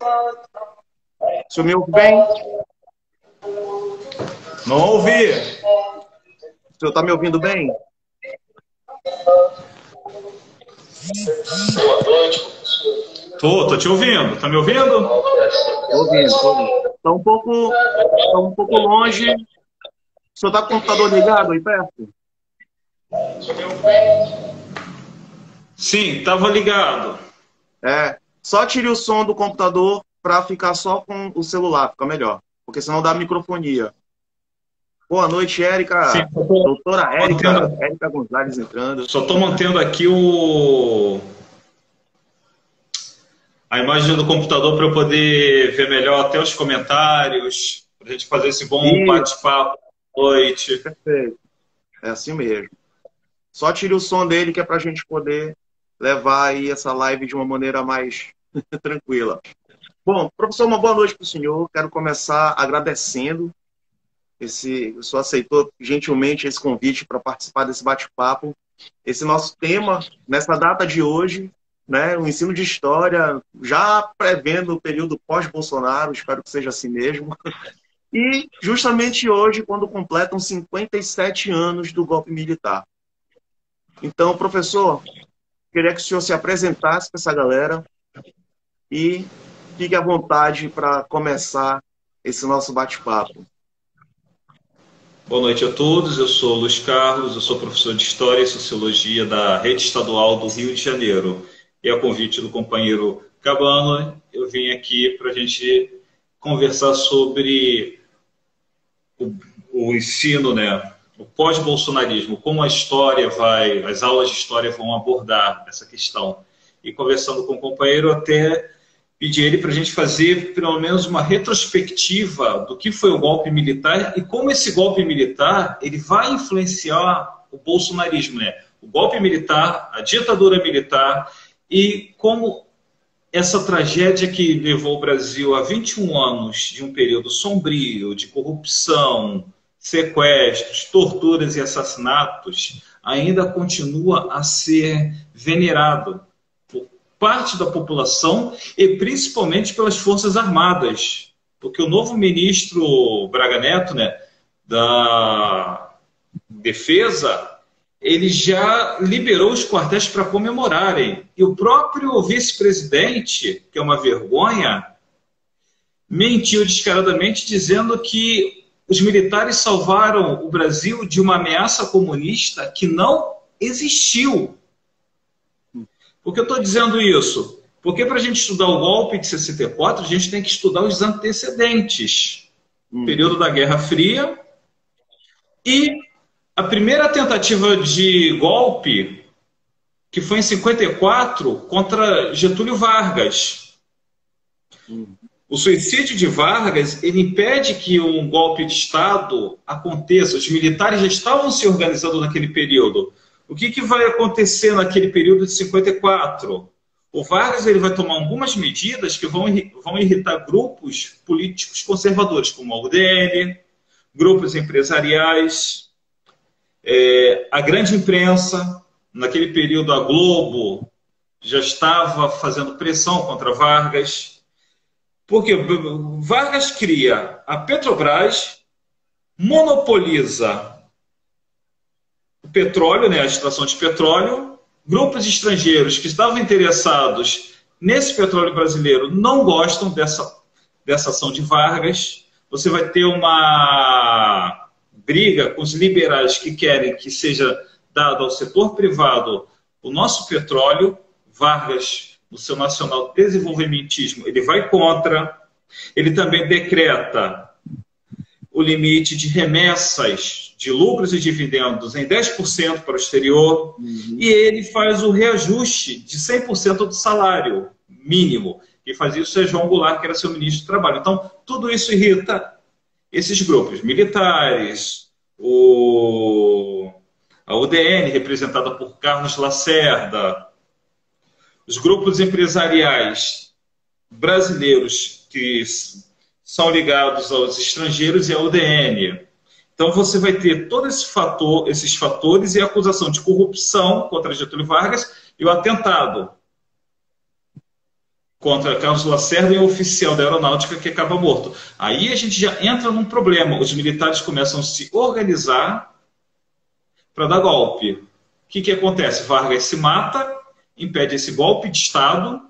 O senhor me ouve bem? Não ouvi. O senhor está me ouvindo bem? Tô te ouvindo. Tá me ouvindo? Estou ouvindo, estou ouvindo. Está um pouco longe. O senhor está com o computador ligado aí perto? Sim, tava ligado. Só tire o som do computador para ficar só com o celular, fica melhor. Porque senão dá microfonia. Boa noite, Sim, Érica. Doutora Érica Gonzalez entrando. Só tô mantendo aqui a imagem do computador para eu poder ver melhor até os comentários, para a gente fazer esse bom bate-papo à noite. Perfeito. É assim mesmo. Só tire o som dele que é para a gente poder levar aí essa live de uma maneira mais tranquila. Bom, professor, uma boa noite para o senhor. Quero começar agradecendo. O senhor aceitou gentilmente esse convite para participar desse bate-papo. Esse nosso tema, nessa data de hoje, né, o ensino de história, já prevendo o período pós-Bolsonaro, espero que seja assim mesmo. E justamente hoje, quando completam 57 anos do golpe militar. Então, professor, queria que o senhor se apresentasse para essa galera e fique à vontade para começar esse nosso bate-papo. Boa noite a todos, eu sou Luiz Carlos, eu sou professor de História e Sociologia da Rede Estadual do Rio de Janeiro. E a convite do companheiro Cabana, eu vim aqui para a gente conversar sobre o ensino, né? O pós-bolsonarismo, como a história as aulas de história vão abordar essa questão. E conversando com o companheiro, até pedi ele para a gente fazer pelo menos uma retrospectiva do que foi o golpe militar e como esse golpe militar ele vai influenciar o bolsonarismo, né? O golpe militar, a ditadura militar e como essa tragédia que levou o Brasil a 21 anos de um período sombrio, de corrupção, sequestros, torturas e assassinatos, ainda continua a ser venerado por parte da população e principalmente pelas Forças Armadas. Porque o novo ministro Braga Neto, né, da Defesa, ele já liberou os quartéis para comemorarem. E o próprio vice-presidente, que é uma vergonha, mentiu descaradamente dizendo que os militares salvaram o Brasil de uma ameaça comunista que não existiu. Por que eu estou dizendo isso? Porque para a gente estudar o golpe de 64, a gente tem que estudar os antecedentes. O período da Guerra Fria e a primeira tentativa de golpe, que foi em 54, contra Getúlio Vargas. O suicídio de Vargas, ele impede que um golpe de Estado aconteça. Os militares já estavam se organizando naquele período. O que vai acontecer naquele período de 54? O Vargas ele vai tomar algumas medidas que vão irritar grupos políticos conservadores, como a UDN, grupos empresariais, a grande imprensa. Naquele período, a Globo já estava fazendo pressão contra Vargas. Porque Vargas cria a Petrobras, monopoliza o petróleo, né, a extração de petróleo. Grupos estrangeiros que estavam interessados nesse petróleo brasileiro não gostam dessa ação de Vargas. Você vai ter uma briga com os liberais que querem que seja dado ao setor privado o nosso petróleo. Vargas, no seu nacional desenvolvimentismo, ele vai contra. Ele também decreta o limite de remessas de lucros e dividendos em 10% para o exterior. E ele faz o reajuste de 100% do salário mínimo. Quem fazia isso é João Goulart, que era seu ministro do Trabalho. Então, tudo isso irrita esses grupos militares, a UDN, representada por Carlos Lacerda, os grupos empresariais brasileiros que são ligados aos estrangeiros e à UDN. Então você vai ter todo esses fatores e a acusação de corrupção contra Getúlio Vargas e o atentado. contra Carlos Lacerda e o oficial da aeronáutica que acaba morto. Aí a gente já entra num problema. Os militares começam a se organizar para dar golpe. O que acontece? Vargas se mata, impede esse golpe de Estado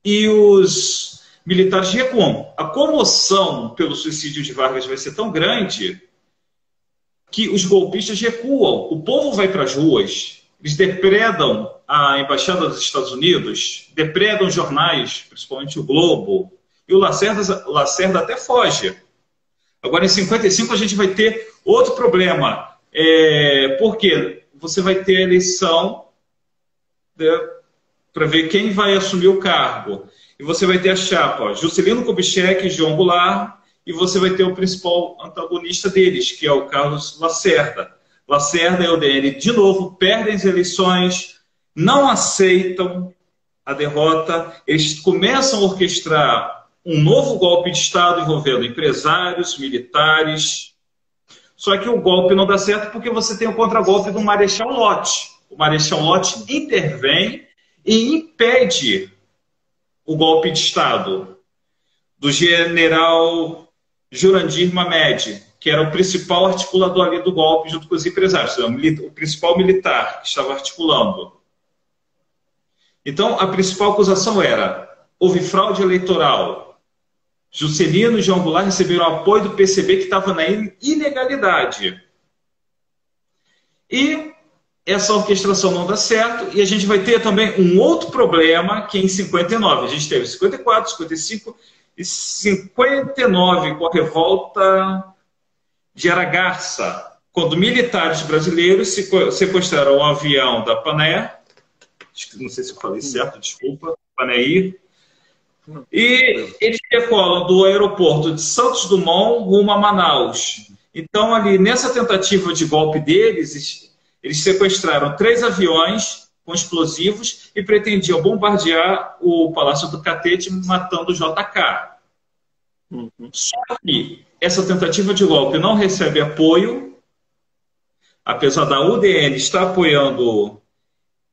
e os militares recuam. A comoção pelo suicídio de Vargas vai ser tão grande que os golpistas recuam. O povo vai para as ruas, eles depredam a Embaixada dos Estados Unidos, depredam jornais, principalmente o Globo, e o Lacerda até foge. Agora, em 55, a gente vai ter outro problema. Porque você vai ter a eleição, né, para ver quem vai assumir o cargo. E você vai ter a chapa Juscelino Kubitschek e João Goulart, e você vai ter o principal antagonista deles, que é o Carlos Lacerda. Lacerda e o UDN, de novo, perdem as eleições, não aceitam a derrota, eles começam a orquestrar um novo golpe de Estado envolvendo empresários, militares. Só que o golpe não dá certo porque você tem o contragolpe do Marechal Lott. O Marechal Lott intervém e impede o golpe de Estado do general Jurandir Mamed, que era o principal articulador ali do golpe junto com os empresários, o principal militar que estava articulando. Então, a principal acusação era: houve fraude eleitoral. Juscelino e João Goulart receberam apoio do PCB, que estava na ilegalidade. E essa orquestração não dá certo, e a gente vai ter também um outro problema, que em 59, a gente teve 54, 55 e 59, com a revolta de Aragarça, quando militares brasileiros sequestraram um avião da Paner, não sei se eu falei certo, desculpa, Paner, e eles decolam do aeroporto de Santos Dumont rumo a Manaus. Então, ali, nessa tentativa de golpe deles, eles sequestraram 3 aviões com explosivos e pretendiam bombardear o Palácio do Catete, matando o JK. Só que essa tentativa de golpe não recebe apoio, apesar da UDN estar apoiando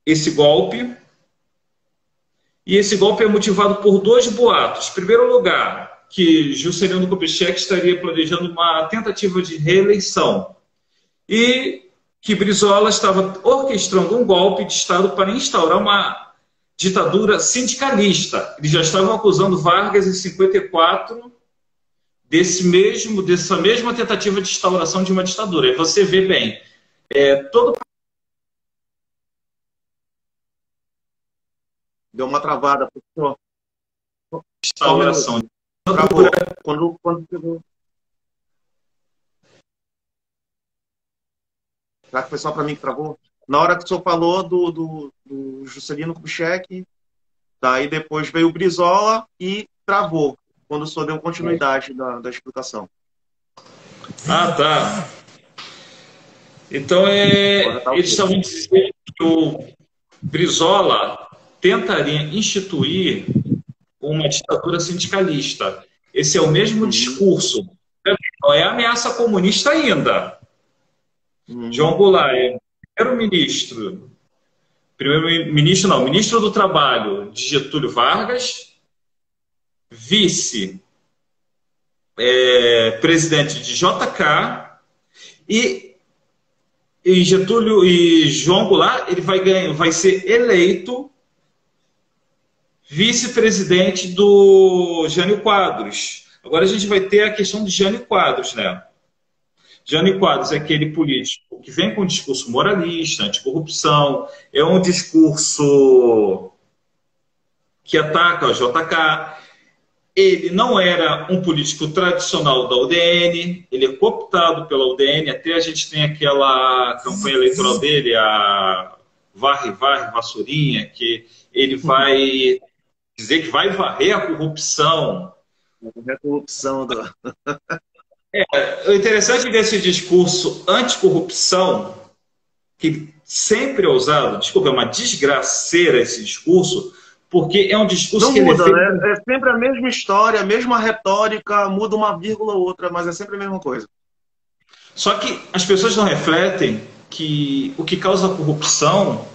esse golpe. E esse golpe é motivado por 2 boatos. Em primeiro lugar, que Juscelino Kubitschek estaria planejando uma tentativa de reeleição. E que Brizola estava orquestrando um golpe de Estado para instaurar uma ditadura sindicalista. Eles já estavam acusando Vargas em 54 dessa mesma tentativa de instauração de uma ditadura. E você vê bem, todo... Deu uma travada, professor. Instauração. Travou. Quando chegou. Será que foi só para mim que travou? Na hora que o senhor falou do Juscelino Kubitschek, daí depois veio o Brizola e travou, quando o senhor deu continuidade da explicação. Ah, tá. Então, eles estavam dizendo que o Brizola tentaria instituir uma ditadura sindicalista. Esse é o mesmo discurso. Não é ameaça comunista ainda. João Goulart é ministro do Trabalho de Getúlio Vargas, vice-presidente de JK, e João Goulart ele vai ser eleito vice-presidente do Jânio Quadros. Agora a gente vai ter a questão de Jânio Quadros, né? Jânio Quadros é aquele político que vem com um discurso moralista, anticorrupção, é um discurso que ataca o JK. Ele não era um político tradicional da UDN, ele é cooptado pela UDN, até a gente tem aquela campanha eleitoral dele, a Varre, Vassourinha, que ele vai dizer que vai varrer a corrupção. A corrupção do... O interessante desse discurso anticorrupção, que sempre é usado, desculpa, é uma desgraceira esse discurso, porque é um discurso não que muda, ele né? É sempre a mesma história, a mesma retórica, muda uma vírgula ou outra, mas é sempre a mesma coisa. Só que as pessoas não refletem que o que causa a corrupção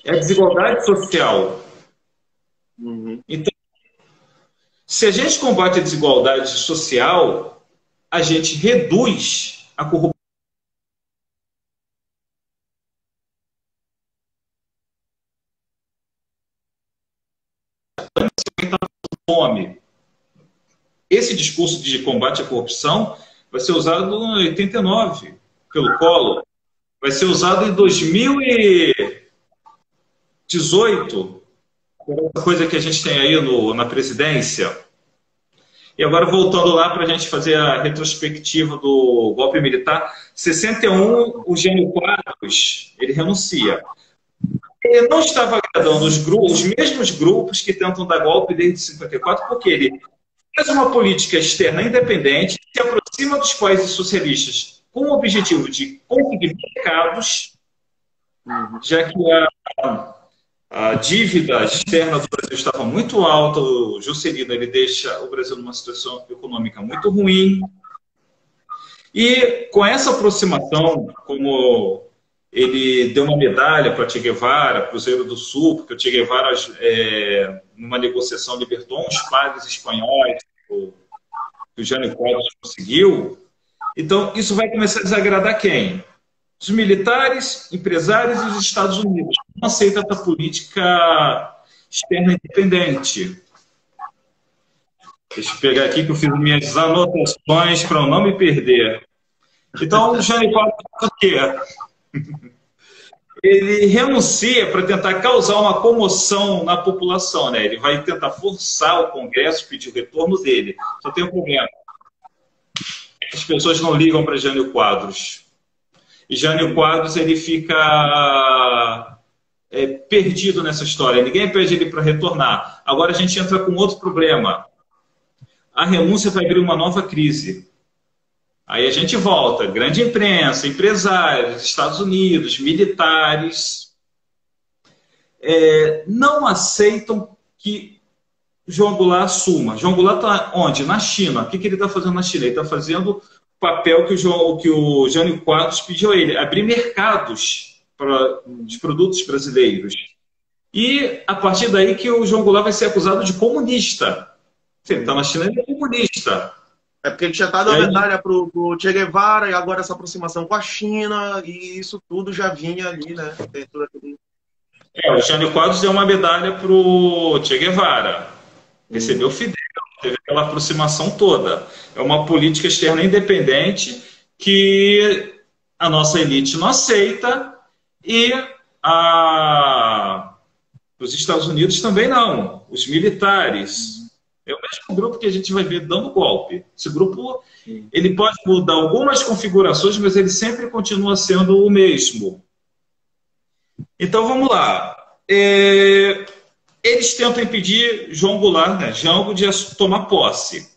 é a desigualdade social. se a gente combate a desigualdade social, a gente reduz a corrupção. Fome. Esse discurso de combate à corrupção vai ser usado em 89 pelo Collor, vai ser usado em 2018, essa coisa que a gente tem aí na presidência. E agora, voltando lá para a gente fazer a retrospectiva do golpe militar, 61, o Jânio Quadros, ele renuncia. Ele não estava agradando os mesmos grupos que tentam dar golpe desde 54, porque ele faz uma política externa independente, se aproxima dos países socialistas com o objetivo de conseguir mercados, já que a dívida externa do Brasil estava muito alta, o Juscelino ele deixa o Brasil numa situação econômica muito ruim. E com essa aproximação, como ele deu uma medalha para Che Guevara, Cruzeiro do Sul, porque o Che Guevara, numa negociação, libertou uns padres espanhóis, que o Jânio Quadros conseguiu. Então, isso vai começar a desagradar quem? Os militares, empresários e os Estados Unidos. Não aceita essa política externa independente. Deixa eu pegar aqui que eu fiz minhas anotações para eu não me perder. Então, o Jânio Quadros faz o quê? Ele renuncia para tentar causar uma comoção na população, né? Ele vai tentar forçar o Congresso a pedir o retorno dele. Só tem um problema. As pessoas não ligam para Jânio Quadros. E Jânio Quadros ele fica perdido nessa história. Ninguém pede ele para retornar. Agora a gente entra com outro problema. A renúncia vai abrir uma nova crise. Aí a gente volta, grande imprensa, empresários, Estados Unidos, militares, não aceitam que João Goulart assuma. João Goulart está onde? Na China. O que ele está fazendo na China? Ele está fazendo o papel que o Jânio Quadros pediu a ele, abrir mercados para os produtos brasileiros. E a partir daí que o João Goulart vai ser acusado de comunista. Se ele está na China, ele é comunista. É porque ele tinha dado a medalha para o Che Guevara e agora essa aproximação com a China, e isso tudo já vinha ali, né? O Jânio Quadros deu uma medalha para o Che Guevara, recebeu o Fidel, teve aquela aproximação toda. É uma política externa independente que a nossa elite não aceita e os Estados Unidos também não, os militares. É o mesmo grupo que a gente vai ver dando golpe. Esse grupo ele pode mudar algumas configurações, mas ele sempre continua sendo o mesmo. Então vamos lá. Eles tentam impedir João Goulart, né, Jango, de tomar posse.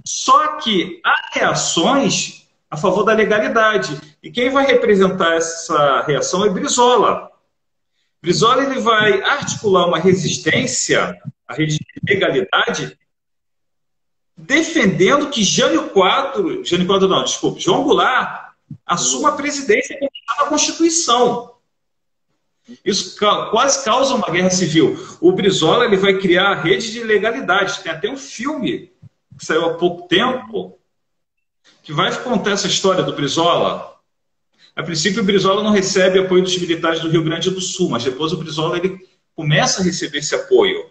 Só que há reações a favor da legalidade. E quem vai representar essa reação é Brizola. Brizola ele vai articular uma resistência à rede de legalidade, defendendo que João Goulart assuma a presidência da Constituição. Isso quase causa uma guerra civil. O Brizola ele vai criar a rede de legalidade. Tem até um filme que saiu há pouco tempo que vai contar essa história do Brizola. A princípio, o Brizola não recebe apoio dos militares do Rio Grande do Sul, mas depois o Brizola ele começa a receber esse apoio.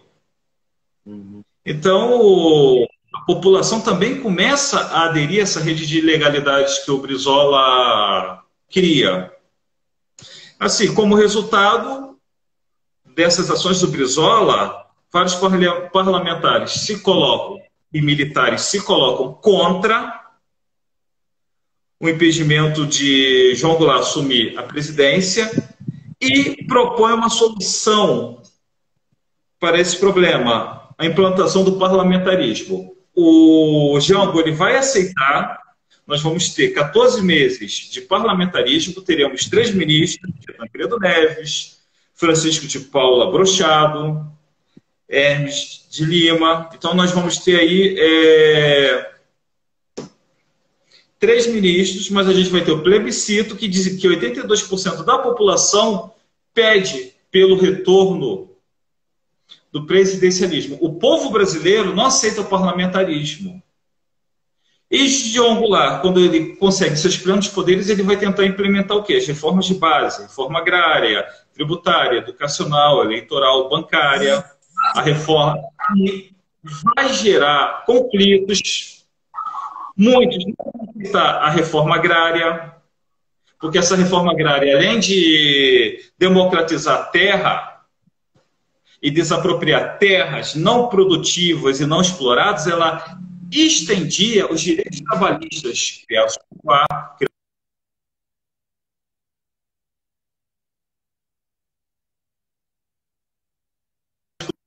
Então, a população também começa a aderir a essa rede de legalidades que o Brizola cria. Assim, como resultado dessas ações do Brizola, vários parlamentares se colocam e militares se colocam contra o impedimento de João Goulart assumir a presidência e propõe uma solução para esse problema, a implantação do parlamentarismo. O Jango ele vai aceitar, nós vamos ter 14 meses de parlamentarismo, teremos 3 ministros, Tancredo Neves, Francisco de Paula Brochado, Hermes de Lima. Então nós vamos ter aí 3 ministros, mas a gente vai ter o plebiscito que diz que 82% da população pede pelo retorno do presidencialismo. O povo brasileiro não aceita o parlamentarismo. E João Goulart, quando ele consegue seus plenos poderes, ele vai tentar implementar o quê? As reformas de base, reforma agrária, tributária, educacional, eleitoral, bancária, a reforma que vai gerar conflitos. Muitos não vão aceitar a reforma agrária, porque essa reforma agrária, além de democratizar a terra e desapropriar terras não produtivas e não exploradas, ela estendia os direitos trabalhistas criados por lá,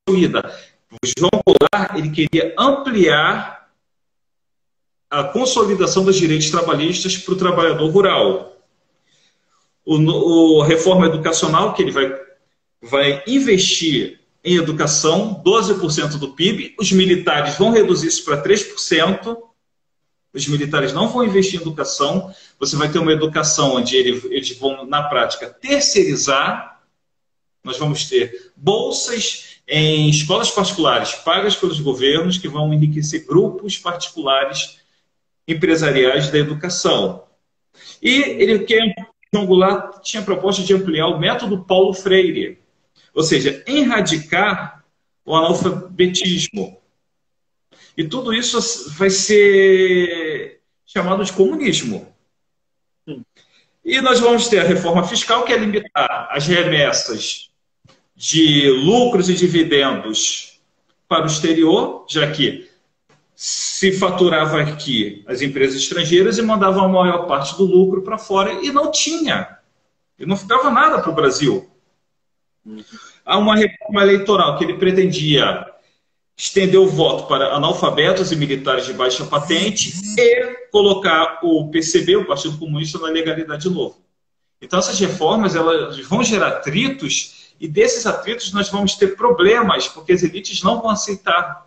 o João Goulart, ele queria ampliar a consolidação dos direitos trabalhistas para o trabalhador rural. A reforma educacional, que ele vai investir em educação, 12% do PIB, os militares vão reduzir isso para 3%, os militares não vão investir em educação, você vai ter uma educação onde eles vão, na prática, terceirizar, nós vamos ter bolsas em escolas particulares pagas pelos governos que vão enriquecer grupos particulares empresariais da educação. E João Goulart tinha a proposta de ampliar o método Paulo Freire, ou seja, erradicar o analfabetismo. E tudo isso vai ser chamado de comunismo. E nós vamos ter a reforma fiscal, que é limitar as remessas de lucros e dividendos para o exterior, já que se faturava aqui as empresas estrangeiras e mandavam a maior parte do lucro para fora e não tinha. E não ficava nada para o Brasil. Há uma reforma eleitoral que ele pretendia estender o voto para analfabetos e militares de baixa patente e colocar o PCB, o Partido Comunista, na legalidade de novo. Então essas reformas elas vão gerar atritos e desses atritos nós vamos ter problemas porque as elites não vão aceitar.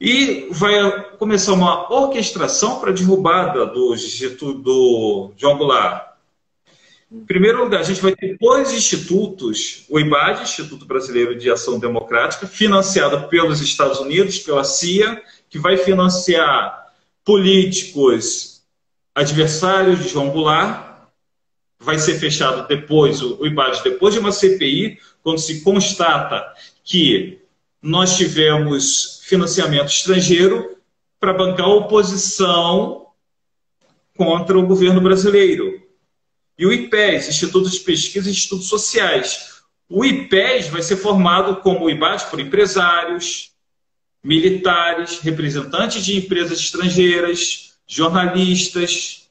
E vai começar uma orquestração para a derrubada do João Goulart. Em primeiro lugar, a gente vai ter dois institutos, o IBAD, Instituto Brasileiro de Ação Democrática, financiado pelos Estados Unidos, pela CIA, que vai financiar políticos adversários de João Goulart. Vai ser fechado depois, o IBAD, depois de uma CPI, quando se constata que nós tivemos financiamento estrangeiro para bancar a oposição contra o governo brasileiro. E o IPES, Instituto de Pesquisa e Estudos Sociais. O IPES vai ser formado como o IBAD por empresários, militares, representantes de empresas estrangeiras, jornalistas.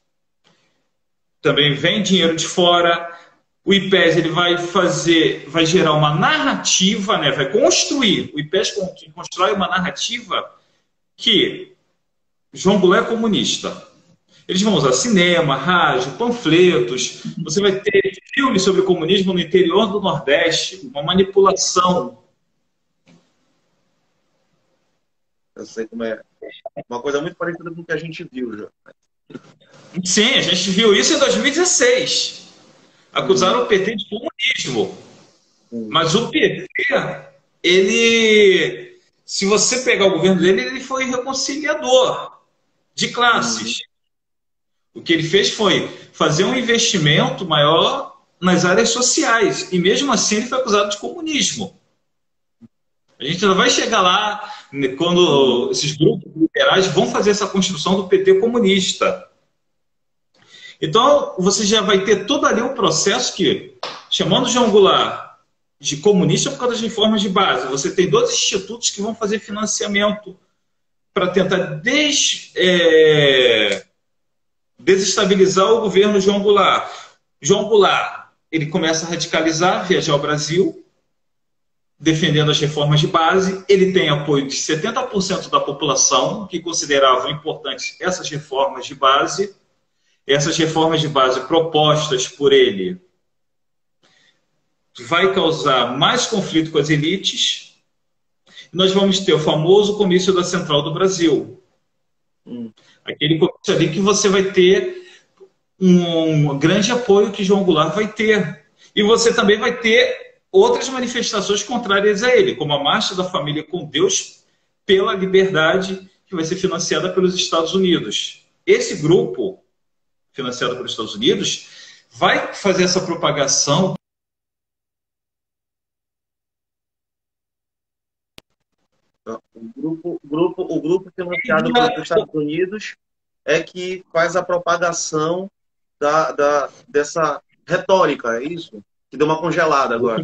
Também vem dinheiro de fora. O IPES ele vai gerar uma narrativa, né? Vai construir. O IPES constrói uma narrativa que João Goulart é comunista. Eles vão usar cinema, rádio, panfletos. Você vai ter filmes sobre o comunismo no interior do Nordeste, uma manipulação. Eu sei como é. Uma coisa muito parecida com o que a gente viu já. Sim, a gente viu isso em 2016. Acusaram o PT de comunismo. Mas o PT, ele, se você pegar o governo dele, ele foi reconciliador de classes. O que ele fez foi fazer um investimento maior nas áreas sociais. E mesmo assim ele foi acusado de comunismo. A gente ainda vai chegar lá quando esses grupos liberais vão fazer essa construção do PT comunista. Então, você já vai ter todo ali um processo que, chamando João Goulart de comunista por causa das reformas de base, você tem dois institutos que vão fazer financiamento para tentar desestabilizar o governo João Goulart. João Goulart, ele começa a radicalizar, viajar ao Brasil, defendendo as reformas de base. Ele tem apoio de 70% da população que consideravam importantes essas reformas de base. Essas reformas de base propostas por ele vai causar mais conflito com as elites. Nós vamos ter o famoso comício da Central do Brasil. Aquele comício ali que você vai ter um grande apoio que João Goulart vai ter. E você também vai ter outras manifestações contrárias a ele, como a Marcha da Família com Deus pela Liberdade, que vai ser financiada pelos Estados Unidos. Esse grupo, financiado pelos Estados Unidos, vai fazer essa propagação. O grupo financiado pelos Estados Unidos é que faz a propagação dessa retórica, é isso? Que deu uma congelada agora.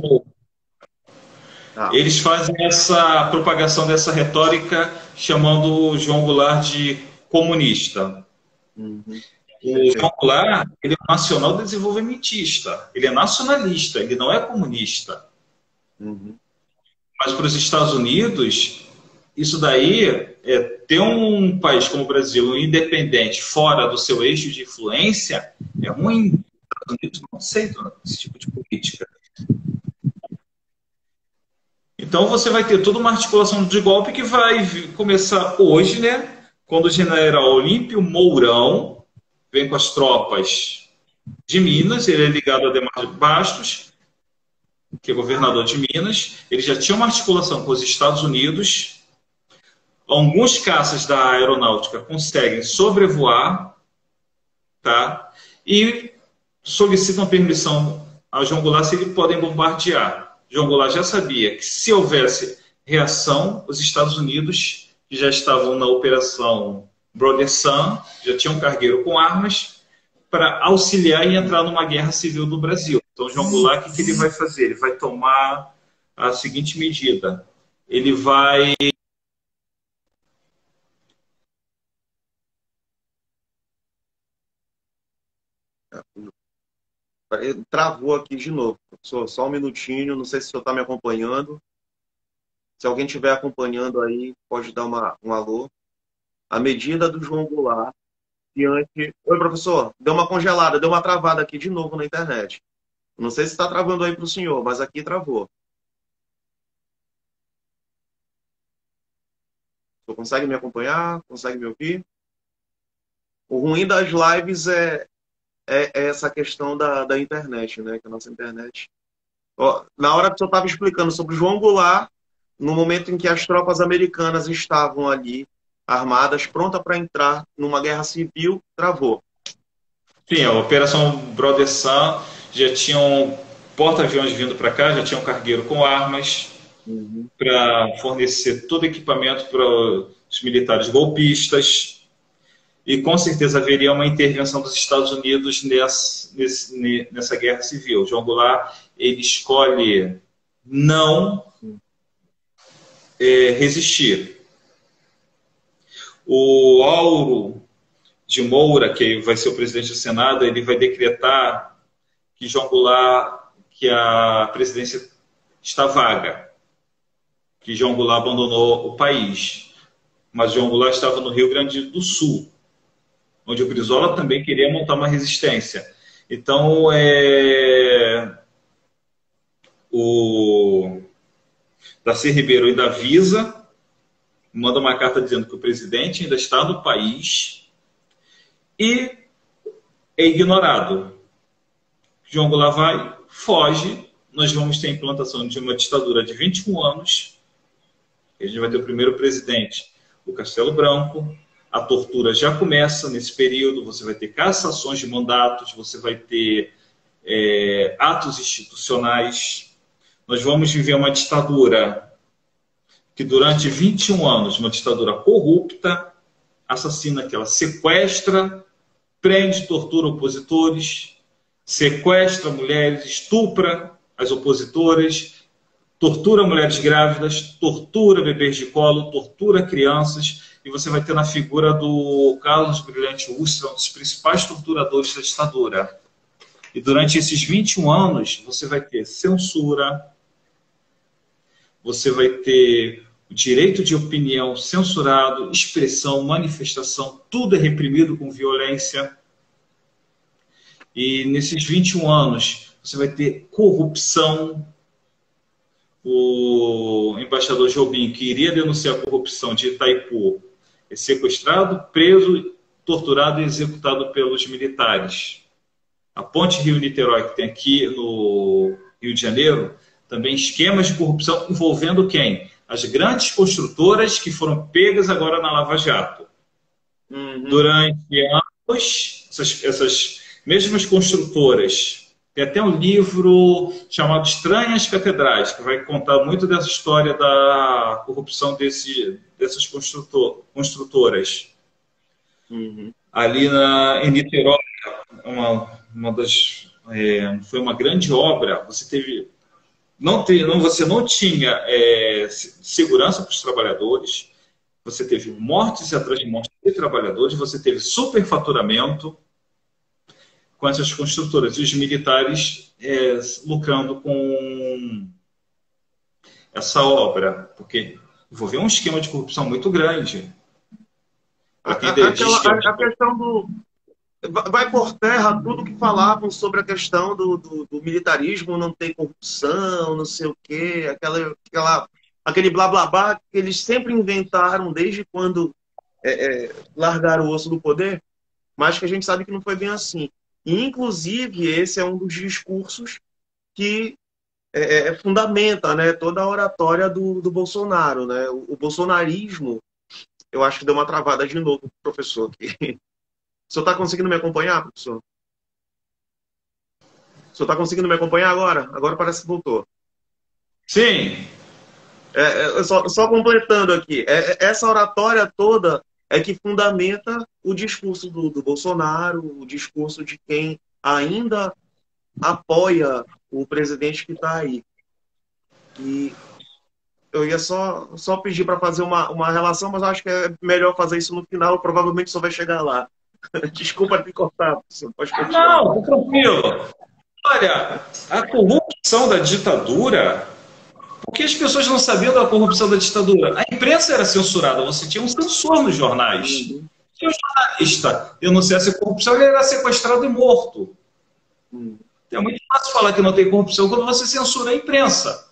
Eles fazem essa propagação dessa retórica chamando o João Goulart de comunista. Uhum. O João Goulart, ele é nacional desenvolvimentista, ele é nacionalista, ele não é comunista. Uhum. Mas para os Estados Unidos, isso daí, ter um país como o Brasil independente fora do seu eixo de influência é ruim. Os Estados Unidos não aceitam esse tipo de política. Então você vai ter toda uma articulação de golpe que vai começar hoje, né? Quando o general Olímpio Mourão vem com as tropas de Minas, ele é ligado a Adhemar de Bastos, que é governador de Minas. Ele já tinha uma articulação com os Estados Unidos. Alguns caças da aeronáutica conseguem sobrevoar, tá? E solicitam permissão a João Goulart se eles podem bombardear. João Goulart já sabia que se houvesse reação, os Estados Unidos, que já estavam na operação Brother Sun, já tinham um cargueiro com armas, para auxiliar e entrar numa guerra civil do Brasil. Então, João Goulart, o que ele vai fazer? Ele vai tomar a seguinte medida. Ele vai... Travou aqui de novo. Só um minutinho, não sei se o senhor está me acompanhando. Se alguém estiver acompanhando aí, pode dar um alô. A medida do João Goulart diante... Oi, professor. Deu uma congelada, deu uma travada aqui de novo na internet. Não sei se está travando aí para o senhor, mas aqui travou. O senhor consegue me acompanhar? Consegue me ouvir? O ruim das lives é essa questão da internet, né? Que a nossa internet... Ó, na hora que o senhor estava explicando sobre o João Goulart, no momento em que as tropas americanas estavam ali, armadas, prontas para entrar numa guerra civil, travou. Sim, a Operação Brother Sun, já tinham porta-aviões vindo para cá, já tinham cargueiro com armas, para fornecer todo equipamento para os militares golpistas. E com certeza haveria uma intervenção dos Estados Unidos nessa guerra civil. João Goulart, ele escolhe não resistir. O Auro de Moura, que vai ser o presidente do Senado, ele vai decretar que João Goulart, que a presidência está vaga, que João Goulart abandonou o país. Mas João Goulart estava no Rio Grande do Sul, onde o Brizola também queria montar uma resistência. Então, o Darcy Ribeiro e da Visa manda uma carta dizendo que o presidente ainda está no país e é ignorado. João Goulart vai, foge, nós vamos ter a implantação de uma ditadura de 21 anos, a gente vai ter o primeiro presidente, o Castelo Branco. A tortura já começa nesse período, você vai ter cassações de mandatos, você vai ter atos institucionais. Nós vamos viver uma ditadura que durante 21 anos, uma ditadura corrupta, assassina, que ela sequestra, prende, tortura opositores, sequestra mulheres, estupra as opositoras, tortura mulheres grávidas, tortura bebês de colo, tortura crianças. E você vai ter na figura do Carlos Brilhante Ustra, um dos principais torturadores da ditadura. E durante esses 21 anos, você vai ter censura, você vai ter o direito de opinião censurado, expressão, manifestação, tudo é reprimido com violência. E nesses 21 anos, você vai ter corrupção. O embaixador Jobim, que iria denunciar a corrupção de Itaipu, é sequestrado, preso, torturado e executado pelos militares. A ponte Rio-Niterói, que tem aqui no Rio de Janeiro, também esquemas de corrupção envolvendo quem? As grandes construtoras que foram pegas agora na Lava Jato. Durante anos, essas mesmas construtoras. Tem até um livro chamado Estranhas Catedrais, que vai contar muito dessa história da corrupção dessas construtoras. Ali em Niterói, foi uma grande obra. Você não tinha segurança para os trabalhadores, você teve mortes atrás de mortes de trabalhadores, você teve superfaturamento com essas construtoras e os militares lucrando com essa obra, porque envolveu um esquema de corrupção muito grande. A questão do... Vai por terra tudo que falavam sobre a questão do militarismo, não ter corrupção, não sei o quê, aquele blá blá blá que eles sempre inventaram desde quando largaram o osso do poder, mas que a gente sabe que não foi bem assim. E, inclusive, esse é um dos discursos que fundamenta, né, toda a oratória do Bolsonaro. Né? O bolsonarismo, eu acho que deu uma travada de novo, professor. O senhor está conseguindo me acompanhar, professor? O senhor está conseguindo me acompanhar agora? Agora parece que voltou. Sim. Só completando aqui. Essa oratória toda é que fundamenta o discurso do Bolsonaro, o discurso de quem ainda apoia o presidente que está aí. E eu ia só pedir para fazer uma relação, mas acho que é melhor fazer isso no final, provavelmente só vai chegar lá. Desculpa te cortar, professor. Pode continuar. Não, tranquilo. Olha, a corrupção da ditadura... Por que as pessoas não sabiam da corrupção da ditadura? A imprensa era censurada, você tinha um censor nos jornais. Se o jornalista denunciasse corrupção, ele era sequestrado e morto. É muito fácil falar que não tem corrupção quando você censura a imprensa.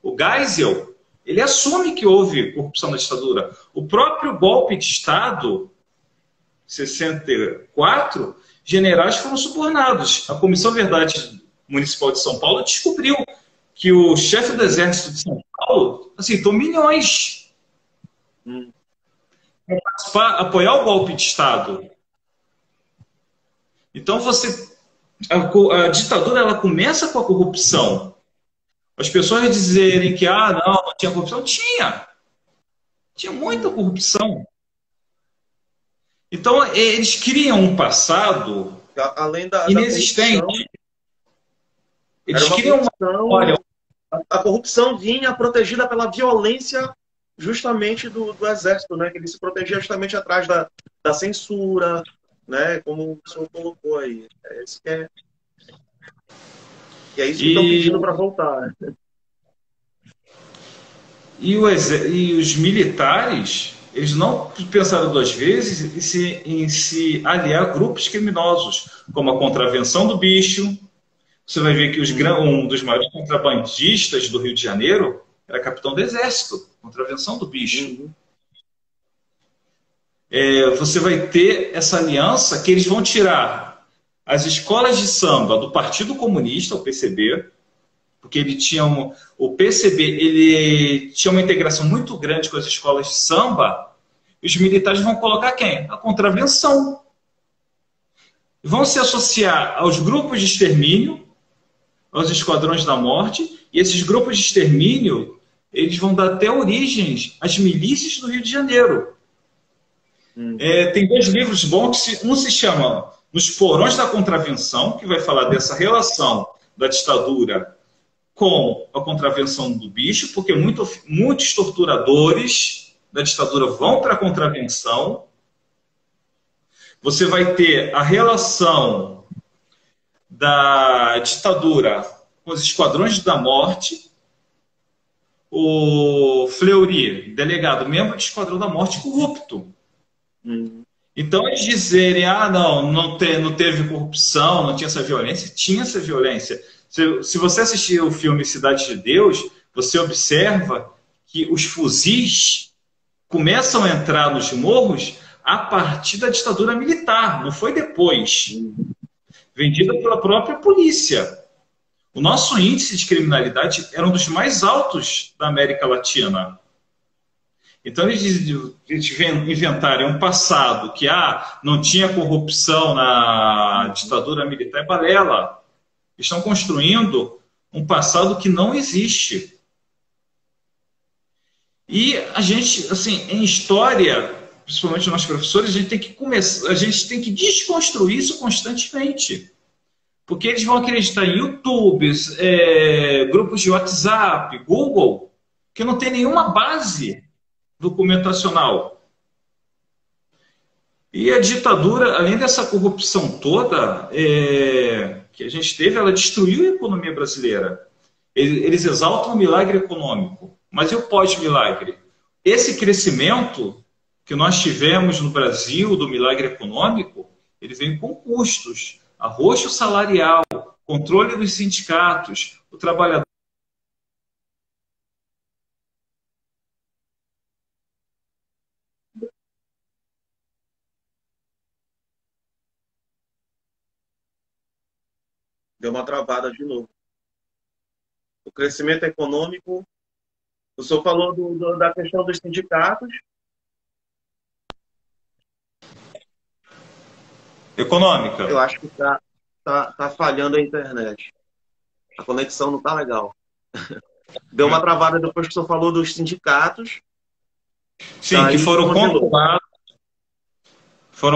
O Geisel, ele assume que houve corrupção na ditadura. O próprio golpe de Estado, 64, generais foram subornados. A Comissão Verdade Municipal de São Paulo descobriu que o chefe do Exército de São Paulo aceitou milhões para apoiar o golpe de Estado. Então, a ditadura ela começa com a corrupção. As pessoas dizerem que não tinha corrupção. Tinha muita corrupção. Então, eles criam um passado inexistente. Eles criam uma história. A corrupção vinha protegida pela violência justamente do exército, né? Que ele se protegia justamente atrás da censura, né? Como o senhor colocou aí. É isso que é isso que estão pedindo para voltar. E os militares, eles não pensaram duas vezes em se aliar a grupos criminosos, como a Contravenção do Bicho. Você vai ver que um dos maiores contrabandistas do Rio de Janeiro era capitão do Exército, Contravenção do Bicho. Você vai ter essa aliança que eles vão tirar as escolas de samba do Partido Comunista, o PCB, porque o PCB ele tinha uma integração muito grande com as escolas de samba, e os militares vão colocar quem? A Contravenção. Vão se associar aos grupos de extermínio, aos esquadrões da morte, e esses grupos de extermínio, eles vão dar até origens às milícias do Rio de Janeiro. Tem dois livros bons, um se chama Nos Porões da Contravenção, que vai falar dessa relação da ditadura com a Contravenção do Bicho, porque muitos torturadores da ditadura vão para a Contravenção. Você vai ter a relação da ditadura com os esquadrões da morte. O Fleury, delegado, membro do Esquadrão da Morte, corrupto. Então, eles dizerem, não teve corrupção, não tinha essa violência. Tinha essa violência. Se você assistir o filme Cidade de Deus, você observa que os fuzis começam a entrar nos morros a partir da ditadura militar, não foi depois. Vendida pela própria polícia. O nosso índice de criminalidade era um dos mais altos da América Latina. Então, eles inventaram um passado que não tinha corrupção na ditadura militar, é balela. Estão construindo um passado que não existe. E a gente, assim, em história, principalmente nós professores, a gente tem que desconstruir isso constantemente. Porque eles vão acreditar em YouTubes, grupos de WhatsApp, Google, que não tem nenhuma base documentacional. E a ditadura, além dessa corrupção toda que a gente teve, ela destruiu a economia brasileira. Eles exaltam o milagre econômico, mas e o pós-milagre? Esse crescimento que nós tivemos no Brasil do milagre econômico, ele vem com custos, arroxo salarial, controle dos sindicatos, o trabalhador. Deu uma travada de novo. O crescimento econômico, o senhor falou da questão dos sindicatos. Econômica. Eu acho que tá falhando a internet. A conexão não está legal. Deu uma travada depois que o senhor falou dos sindicatos. Sim, que foram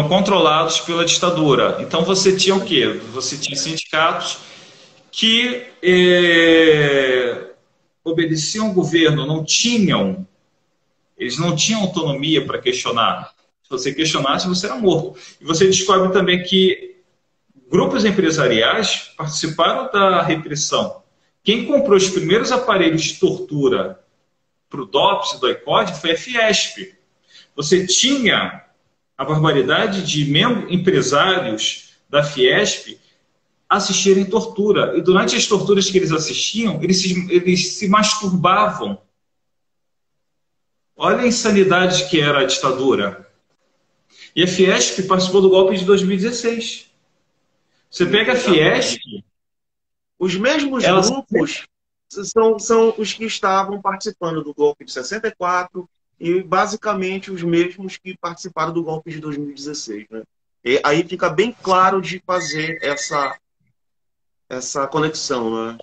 controlados pela ditadura. Então você tinha o quê? Você tinha sindicatos que obedeciam ao governo, eles não tinham autonomia para questionar. Se você questionasse, você era morto. E você descobre também que grupos empresariais participaram da repressão. Quem comprou os primeiros aparelhos de tortura para o DOPS, do ICOD, foi a Fiesp. Você tinha a barbaridade de empresários da Fiesp assistirem tortura. E durante as torturas que eles assistiam, eles se masturbavam. Olha a insanidade que era a ditadura. E a Fiesp participou do golpe de 2016. Você pega a Fiesp... Os mesmos grupos são os que estavam participando do golpe de 64 e basicamente os mesmos que participaram do golpe de 2016. Né? E aí fica bem claro de fazer essa conexão. Né?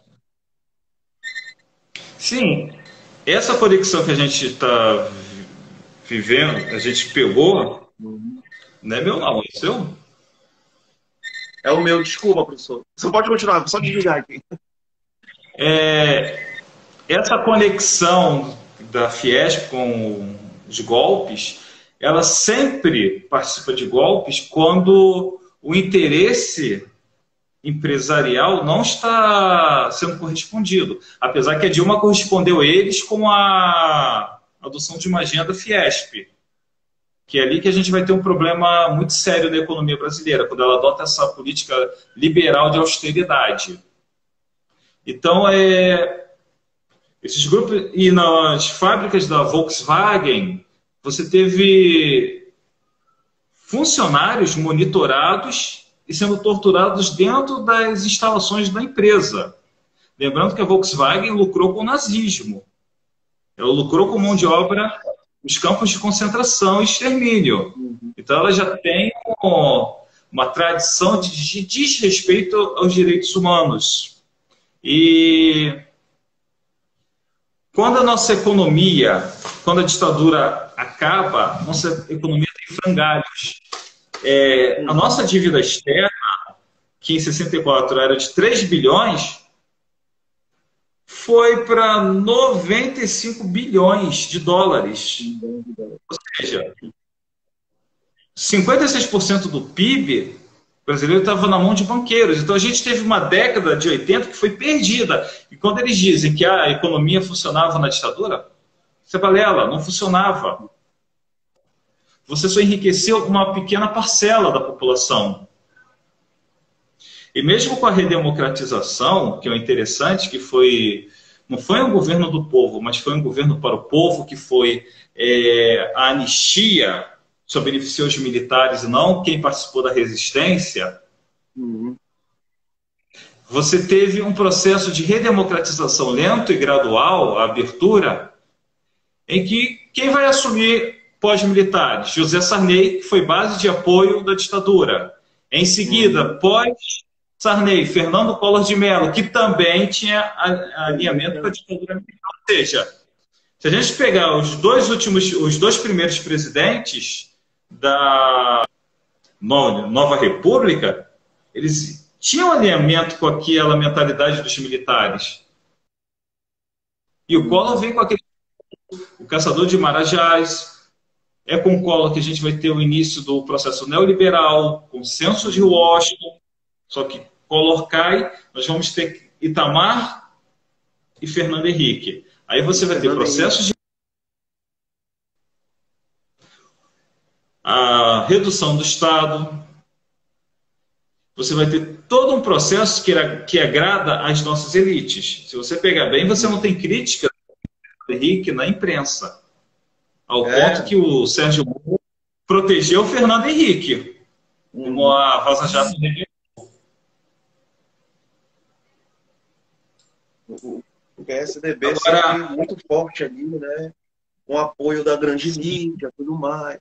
Sim, essa conexão que a gente está vivendo, a gente pegou, não é meu não, é seu? É o meu, desculpa, professor. Você pode continuar, só desligar aqui. Essa conexão da Fiesp com os golpes, ela sempre participa de golpes quando o interesse empresarial não está sendo correspondido. Apesar que a Dilma correspondeu a eles com a adoção de uma agenda Fiesp, que é ali que a gente vai ter um problema muito sério da economia brasileira, quando ela adota essa política liberal de austeridade. Então, esses grupos... E nas fábricas da Volkswagen, você teve funcionários monitorados e sendo torturados dentro das instalações da empresa. Lembrando que a Volkswagen lucrou com o nazismo. Ela lucrou com mão de obra nos campos de concentração e extermínio. Então, ela já tem uma tradição de desrespeito aos direitos humanos. E quando a nossa economia, quando a ditadura acaba, nossa economia tem frangalhos. A nossa dívida externa, que em 64 era de 3 bilhões, foi para 95 bilhões de dólares. Ou seja, 56% do PIB brasileiro estava na mão de banqueiros. Então a gente teve uma década de 80 que foi perdida. E quando eles dizem que a economia funcionava na ditadura, isso é balela, não funcionava. Você só enriqueceu uma pequena parcela da população. E mesmo com a redemocratização, que é interessante, que não foi um governo do povo, mas foi um governo para o povo, que foi a anistia, só beneficiou os militares e não quem participou da resistência. você teve um processo de redemocratização lento e gradual, a abertura, em que quem vai assumir pós-militares? José Sarney, que foi base de apoio da ditadura. Em seguida, pós-Sarney, Fernando Collor de Mello, que também tinha alinhamento com a ditadura militar. Ou seja, se a gente pegar os dois primeiros presidentes da Nova República, eles tinham alinhamento com aquela mentalidade dos militares. E o Collor vem com aquele o Caçador de Marajás. É com o Collor que a gente vai ter o início do processo neoliberal, consenso de Washington. Só que Collor cai, nós vamos ter Itamar e Fernando Henrique. Aí você vai ter processos de a redução do Estado. Você vai ter todo um processo que agrada às nossas elites. Se você pegar bem, você não tem crítica do Henrique na imprensa. Ao ponto que o Sérgio Moro protegeu o Fernando Henrique, como a Rosa Jato revelou. O PSDB sempre muito forte ali, né? Com apoio da grande mídia e tudo mais.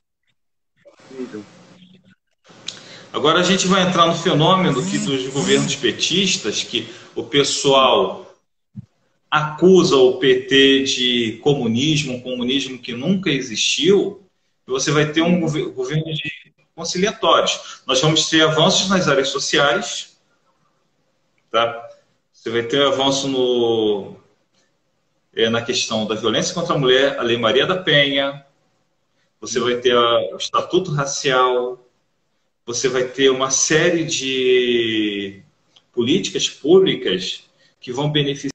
Agora a gente vai entrar no fenômeno que dos governos petistas, que o pessoal acusa o PT de comunismo, um comunismo que nunca existiu, e você vai ter um governo de conciliatórios. Nós vamos ter avanços nas áreas sociais, tá? Você vai ter avanço na questão da violência contra a mulher, a Lei Maria da Penha, você vai ter o Estatuto Racial, você vai ter uma série de políticas públicas que vão beneficiar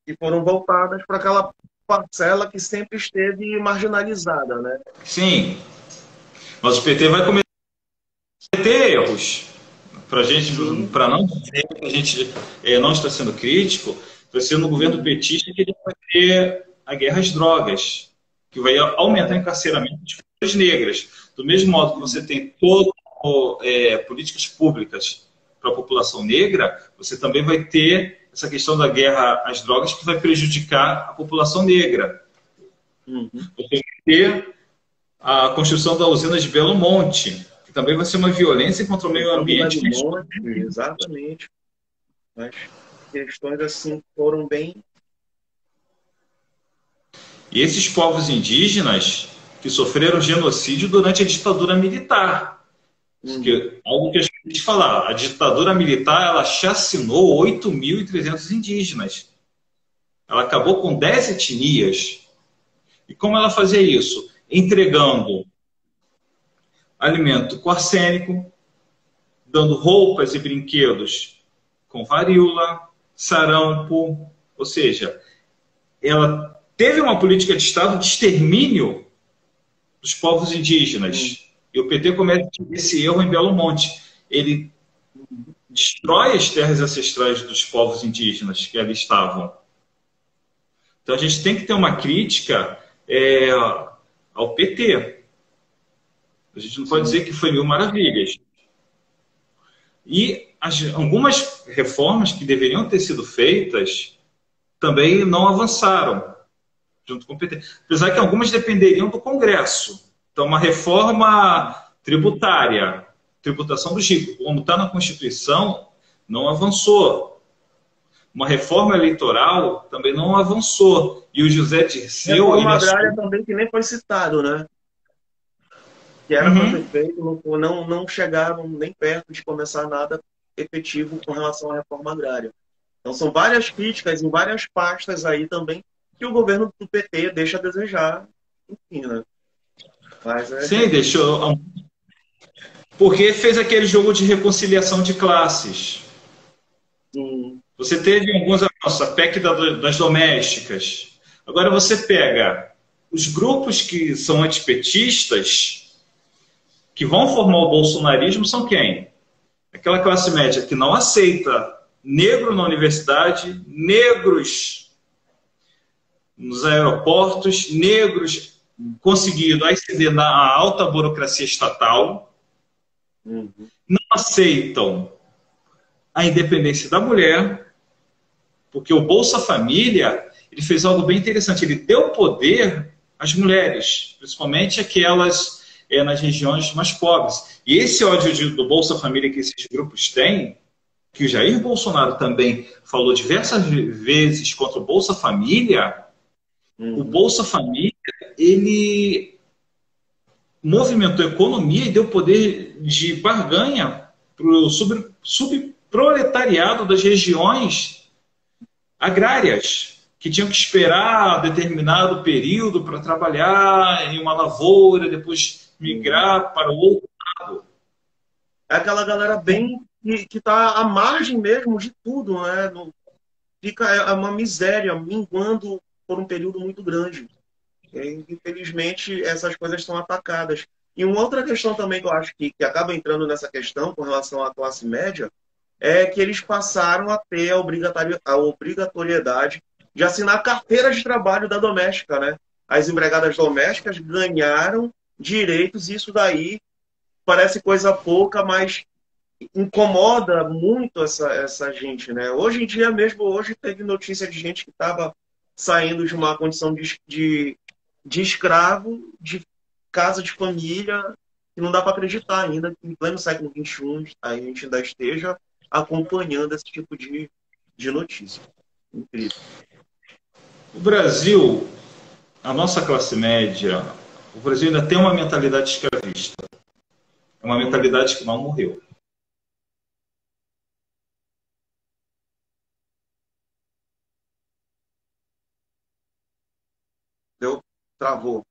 e foram voltadas para aquela parcela que sempre esteve marginalizada, né? Sim, mas o PT vai cometer erros. Para não dizer que a gente não está sendo crítico, vai ser no governo petista que ele vai ter a guerra às drogas, que vai aumentar o encarceramento de pessoas negras. Do mesmo modo que você tem políticas públicas para a população negra, você também vai ter essa questão da guerra às drogas que vai prejudicar a população negra. Você vai ter a construção da usina de Belo Monte, que também vai ser uma violência contra o meio ambiente. Exatamente. Mas questões assim foram bem... E esses povos indígenas que sofreram genocídio durante a ditadura militar. Algo que a gente falar, a ditadura militar ela chacinou 8.300 indígenas. Ela acabou com 10 etnias. E como ela fazia isso? Entregando alimento com arsênico, dando roupas e brinquedos com varíola, sarampo, ou seja, ela teve uma política de Estado de extermínio dos povos indígenas. E o PT comete esse erro em Belo Monte. Ele destrói as terras ancestrais dos povos indígenas que ali estavam. Então a gente tem que ter uma crítica ao PT. A gente não pode dizer que foi mil maravilhas. E algumas reformas que deveriam ter sido feitas também não avançaram junto com o PT. Apesar que algumas dependeriam do Congresso. Então, uma reforma tributária, tributação dos ricos, como está na Constituição, não avançou. Uma reforma eleitoral também não avançou. E o José Dirceu... Reforma agrária também, que nem foi citado, né? Que era para ser feito, não chegaram nem perto de começar nada efetivo com relação à reforma agrária. Então, são várias críticas em várias pastas aí também que o governo do PT deixa a desejar, enfim, né? Mas Sim, deixou. Porque fez aquele jogo de reconciliação de classes. Você teve alguns avanços, a PEC das domésticas. Agora você pega os grupos que são antipetistas, que vão formar o bolsonarismo, são quem? Aquela classe média que não aceita negro na universidade, negros nos aeroportos, negros conseguindo ascender na alta burocracia estatal. não aceitam a independência da mulher, porque o Bolsa Família, ele fez algo bem interessante, ele deu poder às mulheres, principalmente aquelas nas regiões mais pobres. E esse ódio do Bolsa Família que esses grupos têm, que o Jair Bolsonaro também falou diversas vezes contra o Bolsa Família, o Bolsa Família, ele movimentou a economia e deu poder de barganha para o subproletariado das regiões agrárias, que tinham que esperar determinado período para trabalhar em uma lavoura, depois migrar para o outro lado. É aquela galera bem que está à margem mesmo de tudo, né? Fica uma miséria, minguando por um período muito grande. E, infelizmente, essas coisas são atacadas. E uma outra questão também que eu acho que acaba entrando nessa questão com relação à classe média é que eles passaram a ter a obrigatoriedade de assinar carteira de trabalho da doméstica, né? As empregadas domésticas ganharam direitos, e isso daí parece coisa pouca, mas incomoda muito essa gente, né? Hoje em dia mesmo, hoje teve notícia de gente que estava saindo de uma condição de escravo, de casa de família, que não dá para acreditar ainda que em pleno século XXI a gente ainda esteja acompanhando esse tipo de notícia. Incrível. O Brasil, a nossa classe média, o Brasil ainda tem uma mentalidade escravista. É uma mentalidade que não morreu. Deu? Travou.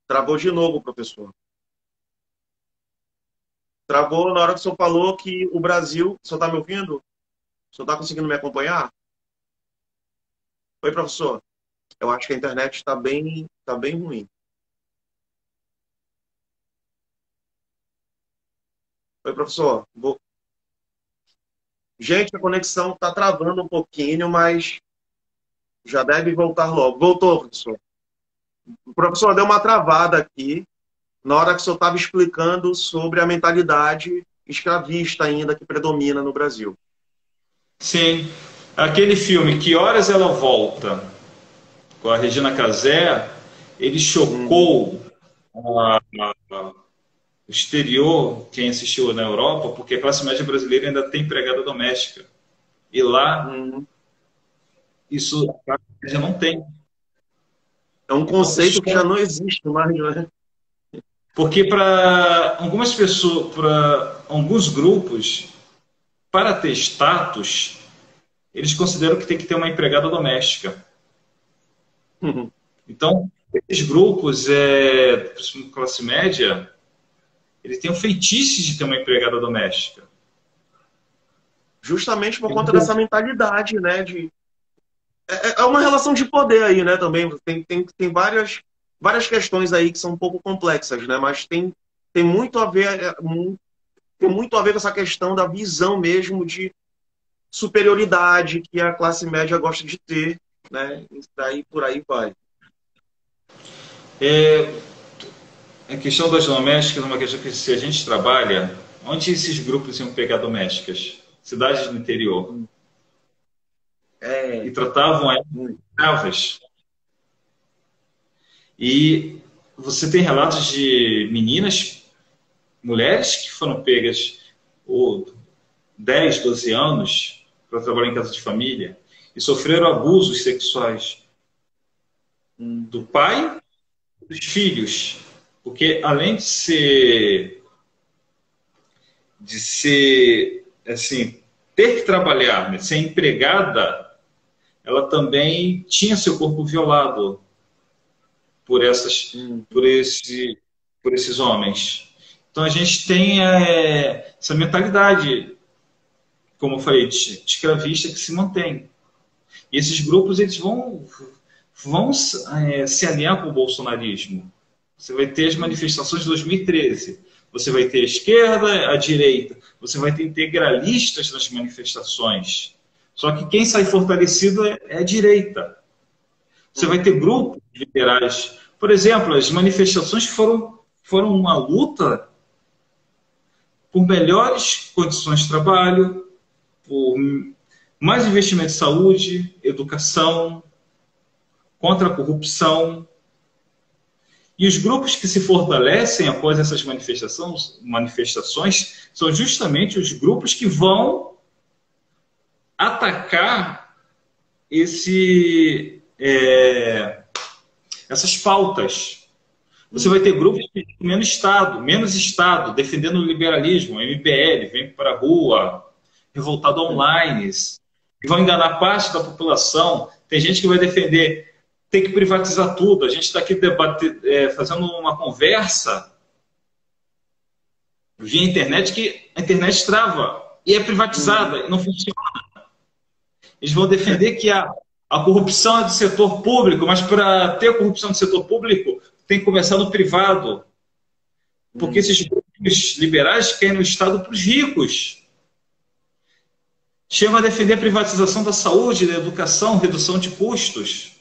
Travou de novo, professor. Travou na hora que o senhor falou que o Brasil... O senhor está me ouvindo? O senhor está conseguindo me acompanhar? Oi, professor. Eu acho que a internet está bem ruim. Oi, professor. Gente, a conexão está travando um pouquinho, mas já deve voltar logo. Voltou, professor. O professor deu uma travada aqui na hora que o senhor estava explicando sobre a mentalidade escravista ainda que predomina no Brasil. Sim. Aquele filme Que Horas Ela Volta, com a Regina Casé, ele chocou o exterior, quem assistiu na Europa, porque a classe média brasileira ainda tem empregada doméstica. E lá, isso a classe média não tem. É um conceito que já não existe mais, né? Porque para algumas pessoas, para alguns grupos, para ter status, eles consideram que tem que ter uma empregada doméstica. Então, esses grupos, principalmente classe média, eles têm o feitiço de ter uma empregada doméstica. Justamente por conta dessa mentalidade, né? É uma relação de poder aí, né? Também tem várias questões aí que são um pouco complexas, né? Mas tem muito a ver, tem muito a ver com essa questão da visão mesmo de superioridade que a classe média gosta de ter, né? E daí por aí vai. A questão das domésticas é uma questão que, se a gente trabalha, onde esses grupos iam pegar domésticas? Cidades do interior. E tratavam elas como escravas. E você tem relatos de meninas, mulheres que foram pegas 10, 12 anos para trabalhar em casa de família e sofreram abusos sexuais do pai e dos filhos. Porque além de ser assim, ter que trabalhar, né, ser empregada, ela também tinha seu corpo violado por esses homens. Então a gente tem essa mentalidade, como eu falei, de escravista que se mantém. E esses grupos eles vão se alinhar com o bolsonarismo. Você vai ter as manifestações de 2013. Você vai ter a esquerda, a direita. Você vai ter integralistas nas manifestações. Só que quem sai fortalecido é a direita. Você vai ter grupos liberais. Por exemplo, as manifestações foram uma luta por melhores condições de trabalho, por mais investimento em saúde, educação, contra a corrupção. E os grupos que se fortalecem após essas manifestações são justamente os grupos que vão atacar essas pautas. Você vai ter grupos de menos Estado, defendendo o liberalismo, MBL, vem para a rua, revoltado online, que vão enganar parte da população. Tem gente que vai defender tem que privatizar tudo. A gente está aqui fazendo uma conversa via internet, que a internet trava e é privatizada e não funciona. Eles vão defender que a corrupção é do setor público, mas para ter a corrupção do setor público tem que começar no privado. Porque esses grupos liberais querem o Estado para os ricos. Chegam a defender a privatização da saúde, da educação, redução de custos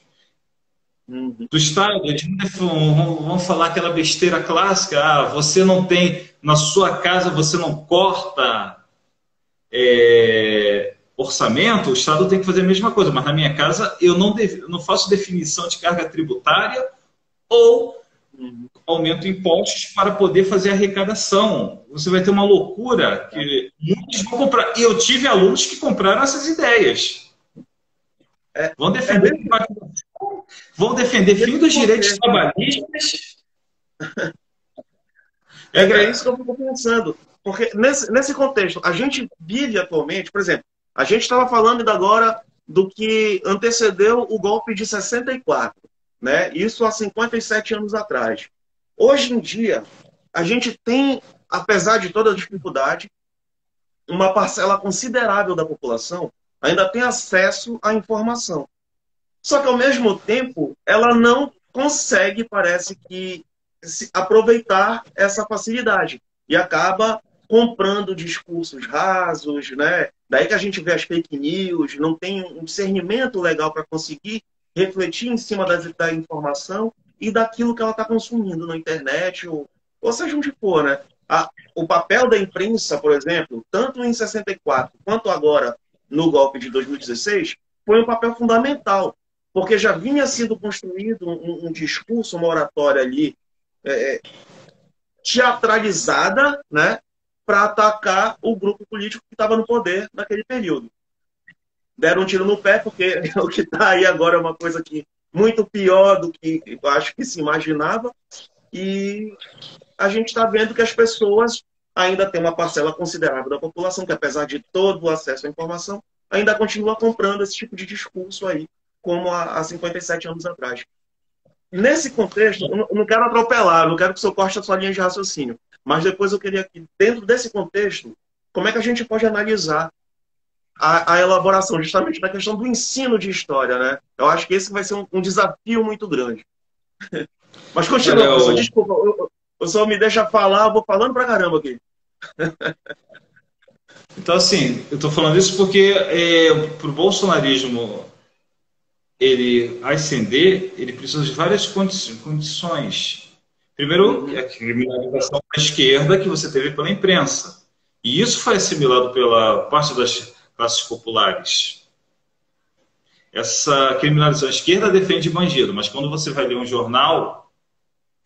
do Estado. Eles vão falar aquela besteira clássica, você não tem, na sua casa você não corta orçamento, o Estado tem que fazer a mesma coisa, mas na minha casa eu não faço definição de carga tributária ou aumento impostos para poder fazer arrecadação. Você vai ter uma loucura que muitos vão comprar. E eu tive alunos que compraram essas ideias. Vão defender fim dos direitos trabalhistas. É isso que eu fico pensando. Porque nesse contexto, a gente vive atualmente, por exemplo, a gente estava falando ainda agora do que antecedeu o golpe de 64, né? Isso há 57 anos atrás. Hoje em dia, a gente tem, apesar de toda a dificuldade, uma parcela considerável da população ainda tem acesso à informação. Só que, ao mesmo tempo, ela não consegue, parece que, aproveitar essa facilidade. E acaba comprando discursos rasos, né? Daí que a gente vê as fake news, não tem um discernimento legal para conseguir refletir em cima da informação e daquilo que ela está consumindo na internet, ou seja onde for, né? O papel da imprensa, por exemplo, tanto em 64 quanto agora no golpe de 2016, foi um papel fundamental, porque já vinha sendo construído um discurso, uma oratória ali teatralizada, né, para atacar o grupo político que estava no poder naquele período. Deram um tiro no pé, porque o que está aí agora é uma coisa que muito pior do que eu acho que se imaginava, e a gente está vendo que as pessoas ainda tem uma parcela considerável da população que, apesar de todo o acesso à informação, ainda continua comprando esse tipo de discurso aí, como há 57 anos atrás. Nesse contexto, eu não quero atropelar, não quero que o senhor corte a sua linha de raciocínio, mas depois eu queria que, dentro desse contexto, como é que a gente pode analisar a elaboração justamente da questão do ensino de história, né? Eu acho que esse vai ser um desafio muito grande. Mas continua, professor, desculpa, o senhor me deixa falar, eu vou falando pra caramba aqui. Então, assim, eu estou falando isso porque para o bolsonarismo ele ascender, ele precisa de várias condições. Primeiro, a criminalização da esquerda que você teve pela imprensa. E isso foi assimilado pela parte das classes populares. Essa criminalização da esquerda defende bandido, mas quando você vai ler um jornal,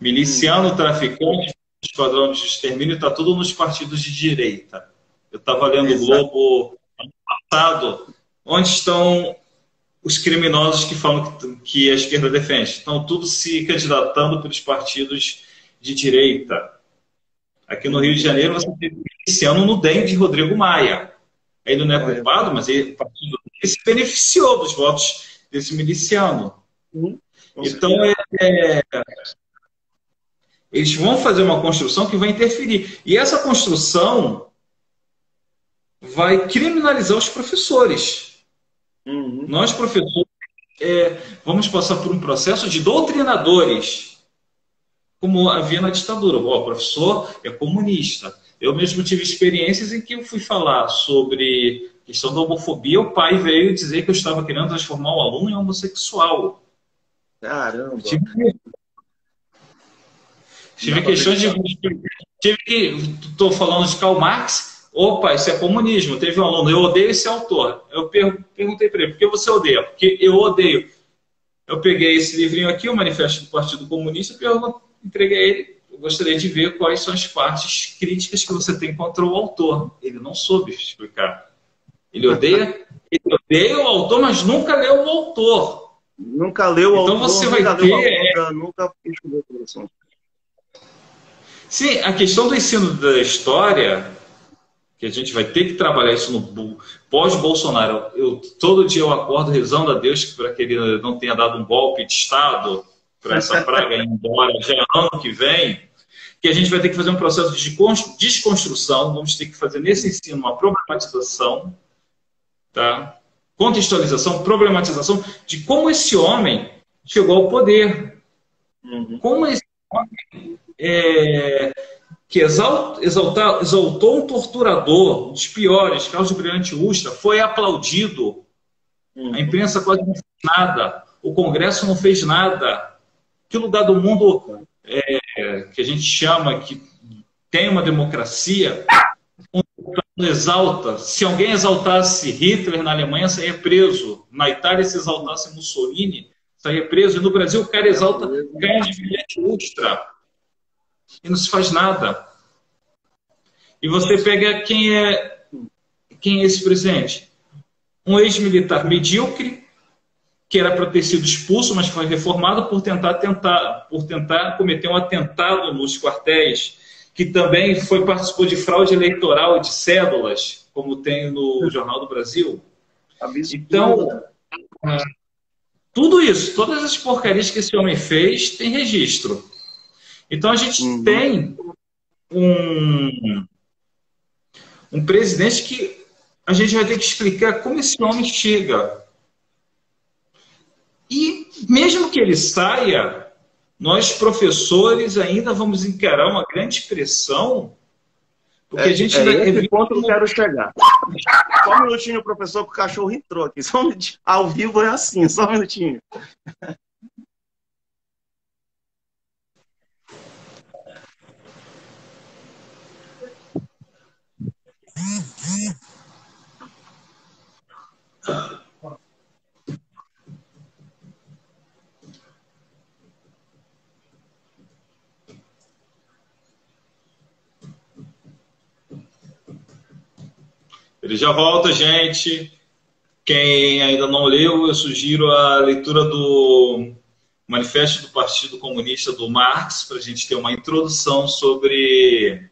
miliciano, traficante, esquadrão de extermínio, está tudo nos partidos de direita. Eu estava lendo o Globo ano passado, onde estão os criminosos que falam que a esquerda defende. Estão tudo se candidatando pelos partidos de direita. Aqui no Rio de Janeiro, você teve miliciano no DEM de Rodrigo Maia. Ele não é culpado, mas ele se beneficiou dos votos desse miliciano. Então, eles vão fazer uma construção que vai interferir. E essa construção vai criminalizar os professores. Nós, professores, vamos passar por um processo de doutrinadores, como havia na ditadura. O professor é comunista. Eu mesmo tive experiências em que eu fui falar sobre questão da homofobia. O pai veio dizer que eu estava querendo transformar o aluno em homossexual. Caramba! Tive questões de... Estou falando de Karl Marx, opa, isso é comunismo. Teve um aluno, eu odeio esse autor. Eu perguntei para ele, por que você odeia? Porque eu odeio. Eu peguei esse livrinho aqui, o Manifesto do Partido Comunista, e entreguei a ele. Eu gostaria de ver quais são as partes críticas que você tem contra o autor. Ele não soube explicar. Ele odeia o autor, mas nunca leu o autor. Nunca leu o autor, então você vai ter... nunca estudou a produção. Sim, a questão do ensino da história, que a gente vai ter que trabalhar isso no pós-Bolsonaro. Todo dia eu acordo rezando a Deus para que ele não tenha dado um golpe de Estado para essa praga ir embora já ano que vem, que a gente vai ter que fazer um processo de desconstrução, vamos ter que fazer nesse ensino uma problematização, tá? Contextualização, problematização de como esse homem chegou ao poder. Como esse homem que exaltou um torturador, um dos piores, Carlos Brilhante Ustra, foi aplaudido. A imprensa quase não fez nada, o Congresso não fez nada. Que lugar do mundo que a gente chama que tem uma democracia, onde exalta. Se alguém exaltasse Hitler na Alemanha, saía preso. Na Itália, se exaltasse Mussolini, saía preso. E no Brasil, o cara exalta Carlos Brilhante Ustra. E não se faz nada. E você pega quem é esse presidente? Um ex-militar medíocre, que era para ter sido expulso, mas foi reformado por tentar cometer um atentado nos quartéis, que também participou de fraude eleitoral de cédulas, como tem no Jornal do Brasil. Então, tudo isso, todas as porcarias que esse homem fez, tem registro. Então a gente tem um presidente que a gente vai ter que explicar como esse homem chega. E mesmo que ele saia, nós professores ainda vamos encarar uma grande pressão, porque a gente esse ponto que eu quero chegar. Só um minutinho, professor, que o cachorro entrou aqui. Só um minutinho. Ao vivo é assim, só um minutinho. Ele já volta, gente. Quem ainda não leu, eu sugiro a leitura do Manifesto do Partido Comunista do Marx, para a gente ter uma introdução sobre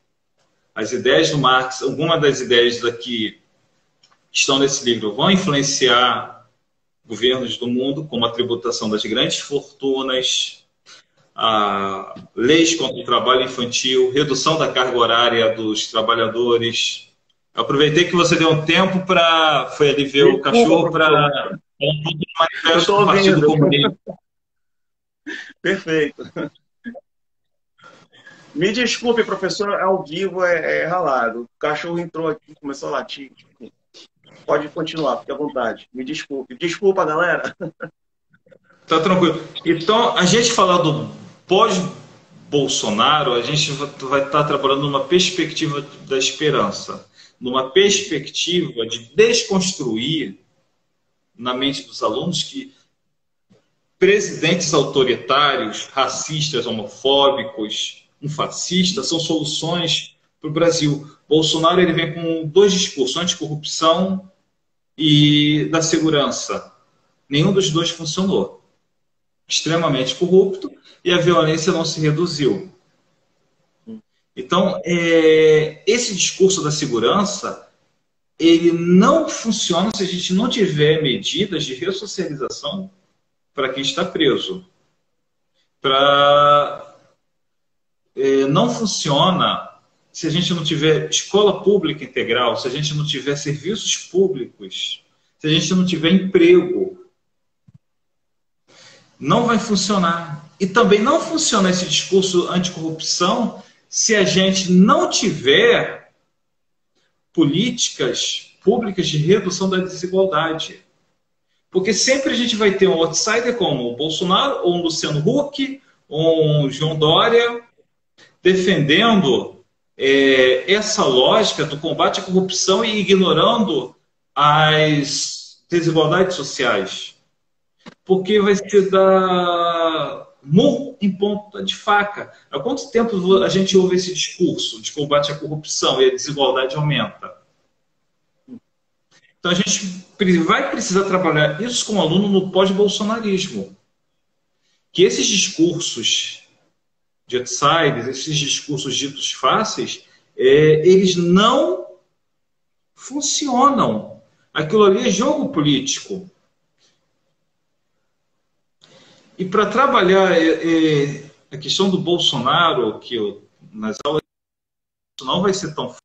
as ideias do Marx. Algumas das ideias daqui que estão nesse livro vão influenciar governos do mundo, como a tributação das grandes fortunas, leis contra o trabalho infantil, redução da carga horária dos trabalhadores. Eu aproveitei que você deu um tempo para... Foi ali ver o cachorro para... Manifesto do Partido Comunista. Perfeito. Me desculpe, professor, ao vivo é ralado. O cachorro entrou aqui, começou a latir. Pode continuar, fique à vontade. Me desculpe. Desculpa, galera. Tá tranquilo. Então, a gente falar do pós-Bolsonaro, a gente vai estar trabalhando numa perspectiva da esperança, numa perspectiva de desconstruir na mente dos alunos que presidentes autoritários, racistas, homofóbicos, um fascista, são soluções para o Brasil. Bolsonaro ele vem com dois discursos, anticorrupção e da segurança. Nenhum dos dois funcionou. Extremamente corrupto e a violência não se reduziu. Então, esse discurso da segurança, ele não funciona se a gente não tiver medidas de ressocialização para quem está preso. Não funciona se a gente não tiver escola pública integral, se a gente não tiver serviços públicos, se a gente não tiver emprego. Não vai funcionar. E também não funciona esse discurso anticorrupção se a gente não tiver políticas públicas de redução da desigualdade. Porque sempre a gente vai ter um outsider como o Bolsonaro, ou um Luciano Huck, ou um João Dória, defendendo essa lógica do combate à corrupção e ignorando as desigualdades sociais. Porque vai ser dar murro em ponta de faca. Há quanto tempo a gente ouve esse discurso de combate à corrupção e a desigualdade aumenta? Então a gente vai precisar trabalhar isso com o aluno no pós-bolsonarismo. Que esses discursos de outsiders, esses discursos ditos fáceis, eles não funcionam. Aquilo ali é jogo político. E para trabalhar a questão do Bolsonaro, que nas aulas não vai ser tão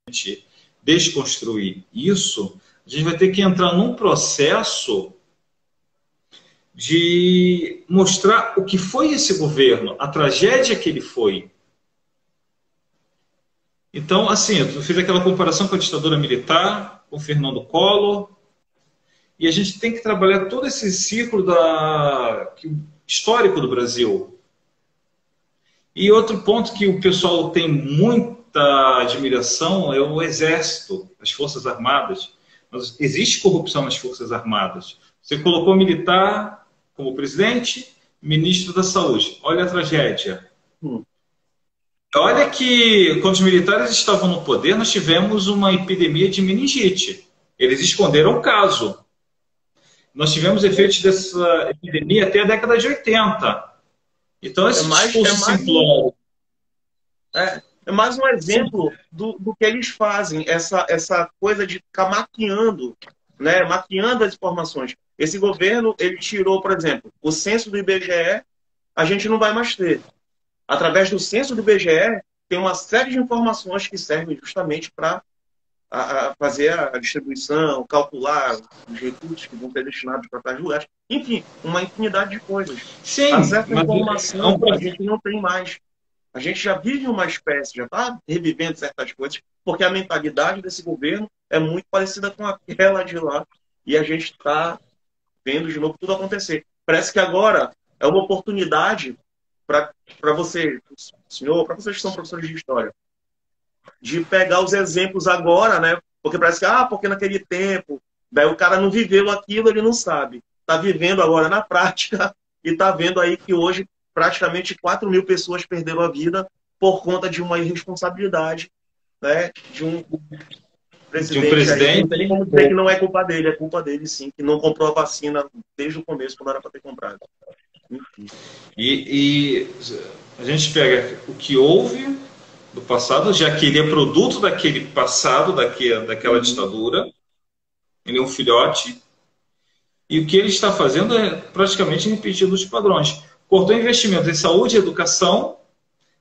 fácil desconstruir isso, a gente vai ter que entrar num processo de mostrar o que foi esse governo, a tragédia que ele foi. Então, assim, eu fiz aquela comparação com a ditadura militar, com Fernando Collor, e a gente tem que trabalhar todo esse ciclo histórico do Brasil. E outro ponto que o pessoal tem muita admiração é o Exército, as Forças Armadas. Mas existe corrupção nas Forças Armadas. Você colocou militar como presidente, ministro da Saúde. Olha a tragédia. Olha que, quando os militares estavam no poder, nós tivemos uma epidemia de meningite. Eles esconderam o caso. Nós tivemos efeitos dessa epidemia até a década de 80. Então, esse discurso simplório... É mais um exemplo do que eles fazem, essa coisa de ficar maquiando, né? Maquiando as informações. Esse governo, ele tirou, por exemplo, o censo do IBGE, a gente não vai mais ter. Através do censo do IBGE, tem uma série de informações que servem justamente para fazer a distribuição, calcular os recursos que vão ser destinados para tais lugares. Enfim, uma infinidade de coisas. Sim, a certa informação a gente não tem mais. A gente já vive uma espécie, já está revivendo certas coisas, porque a mentalidade desse governo é muito parecida com aquela de lá. E a gente está vendo de novo tudo acontecer. Parece que agora é uma oportunidade para você, senhor, para vocês que são professores de história, de pegar os exemplos agora, né? Porque parece que, porque naquele tempo, daí o cara não viveu aquilo, ele não sabe. Está vivendo agora na prática e está vendo aí que hoje praticamente 4 mil pessoas perderam a vida por conta de uma irresponsabilidade, né? De um presidente. Aí, não tem como dizer que não é culpa dele, é culpa dele sim, que não comprou a vacina desde o começo, quando era para ter comprado. Enfim. E a gente pega o que houve do passado, já que ele é produto daquele passado, daquela ditadura, ele é um filhote, e o que ele está fazendo é praticamente repetir os padrões. Cortou investimento em saúde e educação,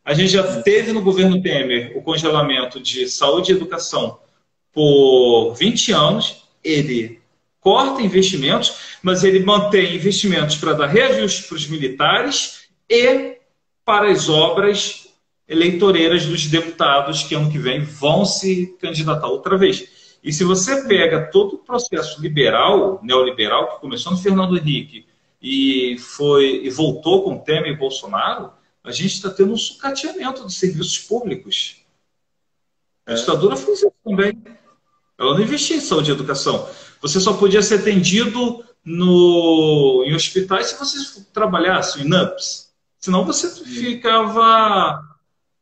a gente já teve no governo Temer o congelamento de saúde e educação por 20 anos, ele corta investimentos, mas ele mantém investimentos para dar reajuste para os militares e para as obras eleitoreiras dos deputados que ano que vem vão se candidatar outra vez. E se você pega todo o processo liberal, neoliberal, que começou no Fernando Henrique e voltou com Temer e Bolsonaro, a gente está tendo um sucateamento dos serviços públicos. A ditadura fez isso também. Ela não investia em saúde e educação. Você só podia ser atendido em hospitais se você trabalhasse em NUPS. Senão você ficava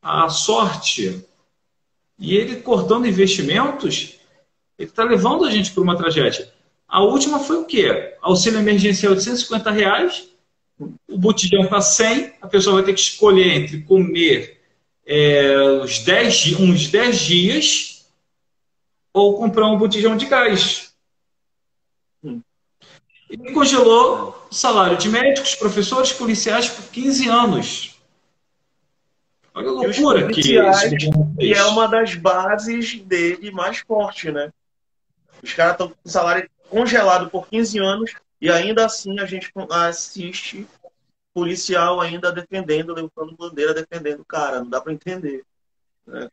à sorte. E ele cortando investimentos, ele está levando a gente para uma tragédia. A última foi o quê? Auxílio emergencial de R$150, o botijão está 100, a pessoa vai ter que escolher entre comer uns 10 dias ou comprar um botijão de gás. E congelou o salário de médicos, professores, policiais por 15 anos. Olha a loucura que é uma das bases dele mais forte, né? Os caras estão com o salário congelado por 15 anos e ainda assim a gente assiste policial ainda defendendo, levantando bandeira, defendendo o cara. Não dá para entender. Né?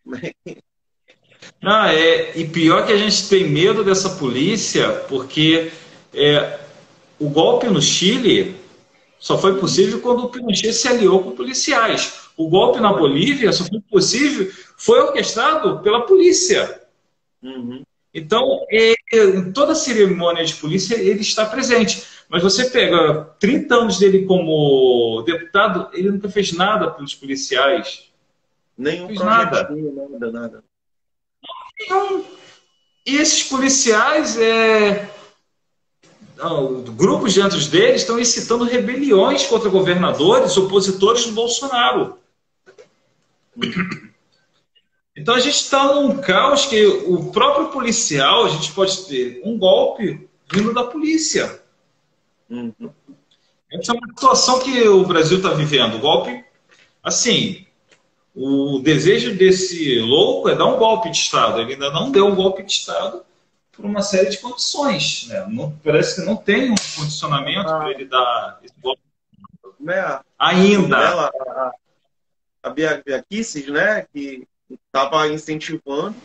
Não, e pior que a gente tem medo dessa polícia, porque o golpe no Chile só foi possível quando o Pinochet se aliou com policiais. O golpe na Bolívia só foi possível, foi orquestrado pela polícia. Uhum. Então, em toda a cerimônia de polícia, ele está presente. Mas você pega 30 anos dele como deputado, ele nunca fez nada pelos policiais. Nenhum Fez nada. projetinho, nada. Então, e esses policiais, grupos dentro deles estão incitando rebeliões contra governadores, opositores do Bolsonaro. Então a gente está num caos que o próprio policial, a gente pode ter um golpe vindo da polícia. Uhum. Essa é uma situação que o Brasil está vivendo. O golpe, assim, o desejo desse louco é dar um golpe de Estado. Ele ainda não deu um golpe de Estado por uma série de condições. Né? Não, parece que não tem um condicionamento para ele dar esse golpe. Ainda. A Bia Kicis, né, que estava incentivando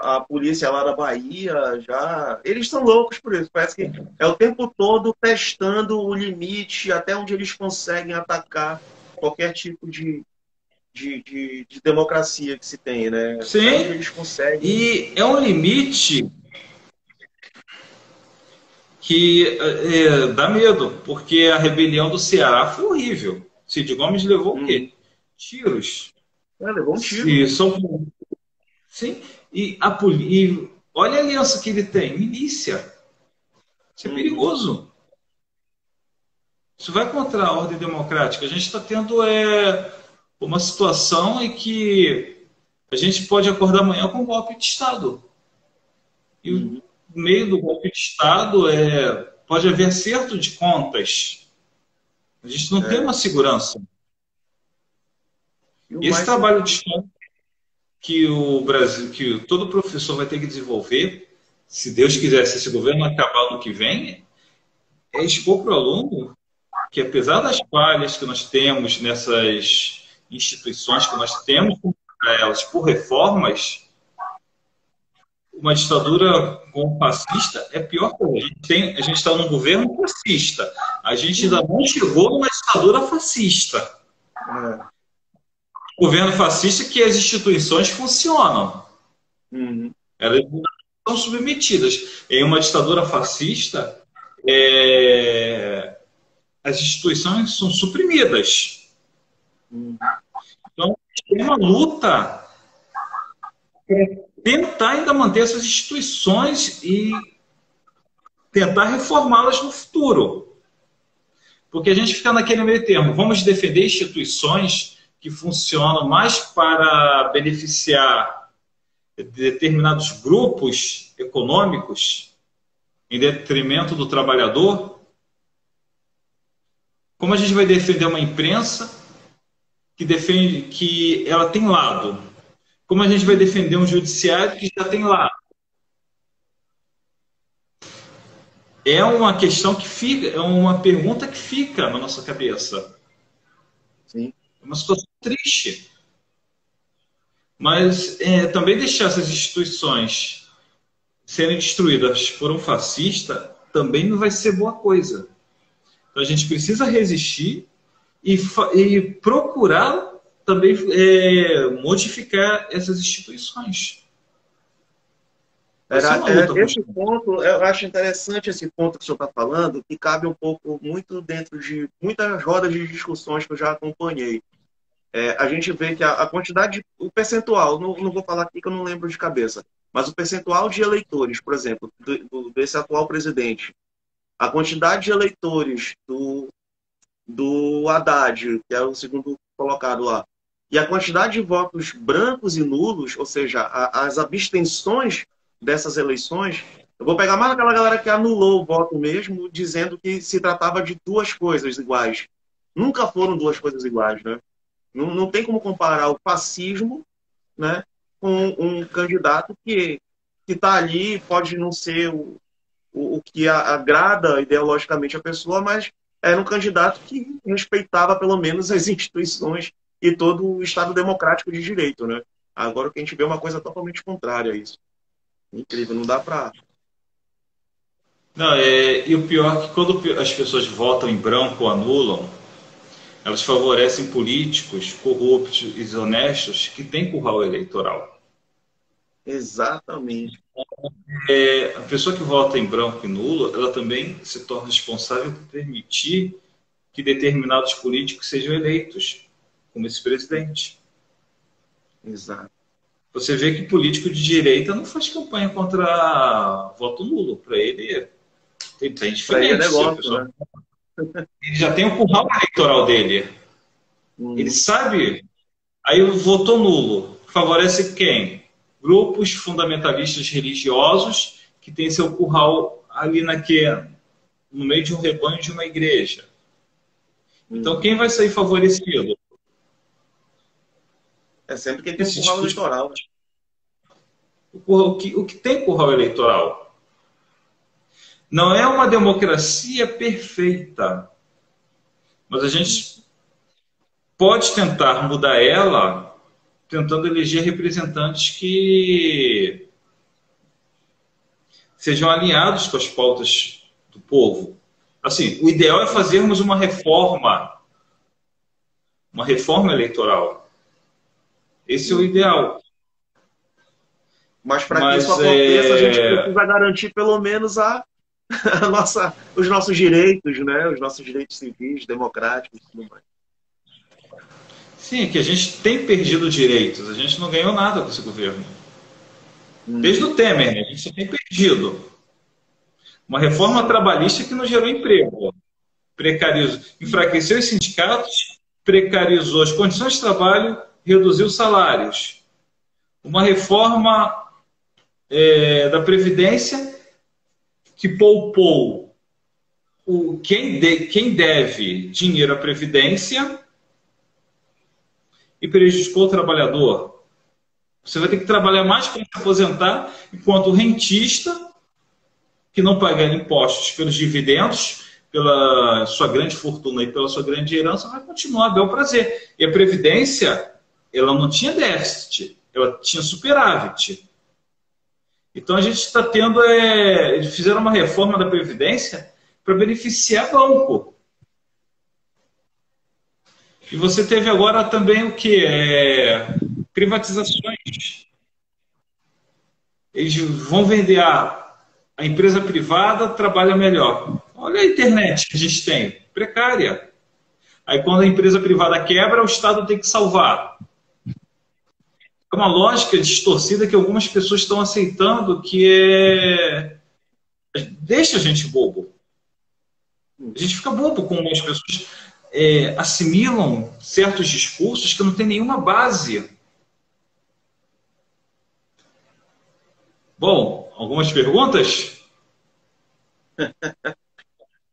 a polícia lá da Bahia, já... Eles são loucos por isso. Parece que é o tempo todo testando o limite, até onde eles conseguem atacar qualquer tipo de democracia que se tem, né? Sim, eles conseguem... e é um limite que dá medo, porque a rebelião do Ceará foi horrível. Cid Gomes levou o quê? Tiros. Levou um tiro. Sim, e olha a aliança que ele tem, milícia. Isso é perigoso. Isso vai contra a ordem democrática. A gente está tendo uma situação em que a gente pode acordar amanhã com um golpe de Estado. E no meio do golpe de Estado pode haver acerto de contas. A gente não tem uma segurança. E esse trabalho de Estado que o Brasil, que todo professor vai ter que desenvolver, se Deus quiser, se esse governo acabar no que vem, é expor para o aluno que, apesar das falhas que nós temos nessas instituições que nós temos para elas por reformas, uma ditadura com fascista é pior que a gente está num governo fascista. A gente ainda não chegou numa ditadura fascista. Governo fascista que as instituições funcionam. Elas não são submetidas. Em uma ditadura fascista, as instituições são suprimidas. Então, tem uma luta para tentar ainda manter essas instituições e tentar reformá-las no futuro. Porque a gente fica naquele meio termo. Vamos defender instituições que funcionam mais para beneficiar determinados grupos econômicos em detrimento do trabalhador? Como a gente vai defender uma imprensa que defende que ela tem lado? Como a gente vai defender um judiciário que já tem lado? É uma questão que fica, é uma pergunta que fica na nossa cabeça. Sim. É uma situação triste. Mas também deixar essas instituições serem destruídas por um fascista também não vai ser boa coisa. Então a gente precisa resistir e procurar também modificar essas instituições. Esse ponto, eu acho interessante esse ponto que o senhor está falando, que cabe um pouco muito dentro de muitas rodas de discussões que eu já acompanhei. A gente vê que a quantidade, o percentual, não vou falar aqui que eu não lembro de cabeça, mas o percentual de eleitores, por exemplo, desse atual presidente, a quantidade de eleitores do Haddad, que é o segundo colocado lá, e a quantidade de votos brancos e nulos, ou seja, as abstenções dessas eleições, eu vou pegar mais aquela galera que anulou o voto mesmo, dizendo que se tratava de duas coisas iguais. Nunca foram duas coisas iguais, né? Não tem como comparar o fascismo, né, com um candidato que está ali, pode não ser o que agrada ideologicamente a pessoa, mas era um candidato que respeitava pelo menos as instituições e todo o Estado democrático de direito, né? Agora o que a gente vê é uma coisa totalmente contrária a isso. Incrível, não dá para... Não, e o pior é que quando as pessoas votam em branco ou anulam, elas favorecem políticos corruptos e desonestos que têm curral eleitoral. Exatamente. A pessoa que vota em branco e nulo, ela também se torna responsável por permitir que determinados políticos sejam eleitos, como esse presidente. Exato. Você vê que político de direita não faz campanha contra voto nulo. Para ele, tem diferente. Negócio, né? Ele já tem o curral eleitoral dele. Ele sabe. Aí votou nulo. Favorece quem? Grupos fundamentalistas religiosos que têm seu curral ali no meio de um rebanho de uma igreja. Então, quem vai sair favorecido? É sempre quem tem curral eleitoral. O que tem curral eleitoral? Não é uma democracia perfeita, mas a gente pode tentar mudar ela tentando eleger representantes que sejam alinhados com as pautas do povo. Assim, o ideal é fazermos uma reforma eleitoral. Esse é o ideal. Mas para que isso aconteça, a gente precisa garantir pelo menos os nossos direitos, né? Os nossos direitos civis, democráticos e tudo mais. Sim, que a gente tem perdido direitos. A gente não ganhou nada com esse governo. Desde o Temer, né? A gente só tem perdido. Uma reforma trabalhista que não gerou emprego. Enfraqueceu os sindicatos, precarizou as condições de trabalho, reduziu os salários. Uma reforma da Previdência que poupou quem deve dinheiro à Previdência e prejudicou o trabalhador. Você vai ter que trabalhar mais para se aposentar, enquanto o rentista, que não paga impostos pelos dividendos, pela sua grande fortuna e pela sua grande herança, vai continuar a bel prazer. E a Previdência, ela não tinha déficit, ela tinha superávit. Então a gente está tendo... Eles fizeram uma reforma da Previdência para beneficiar banco. E você teve agora também o quê? Privatizações. Eles vão vender a empresa privada, trabalha melhor. Olha a internet que a gente tem, precária. Aí quando a empresa privada quebra, o Estado tem que salvar. É uma lógica distorcida que algumas pessoas estão aceitando, que deixa a gente bobo. A gente fica bobo com as pessoas assimilam certos discursos que não tem nenhuma base. Bom, algumas perguntas?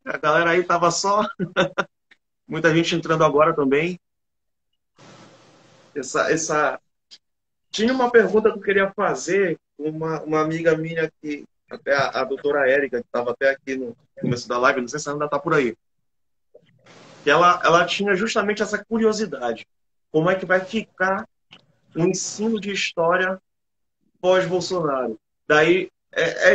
A galera aí tava só... Muita gente entrando agora também. Tinha uma pergunta que eu queria fazer com uma amiga minha aqui, até a doutora Érica, que estava até aqui no começo da live, não sei se ela ainda está por aí. Que ela tinha justamente essa curiosidade. Como é que vai ficar o ensino de história pós-Bolsonaro? Daí,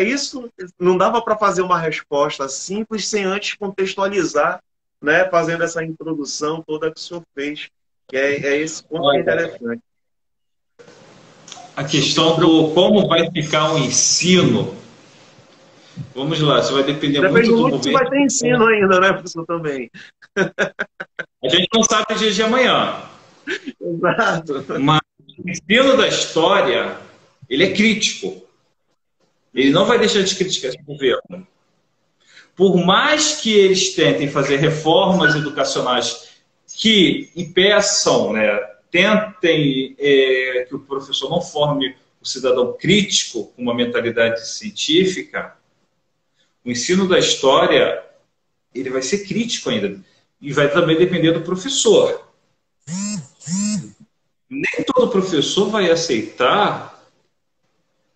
isso, não dava para fazer uma resposta simples sem antes contextualizar, né, fazendo essa introdução toda que o senhor fez, que é esse ponto que é interessante. A questão do como vai ficar o ensino. Vamos lá, isso vai depender muito do governo. Vai ter ensino ainda, né, professor, também. A gente não sabe o dia de amanhã. Exato. Mas o ensino da história, ele é crítico. Ele não vai deixar de criticar esse governo. Por mais que eles tentem fazer reformas educacionais que impeçam, né, tentem que o professor não forme o cidadão crítico com uma mentalidade científica, o ensino da história ele vai ser crítico ainda. E vai também depender do professor. Nem todo professor vai aceitar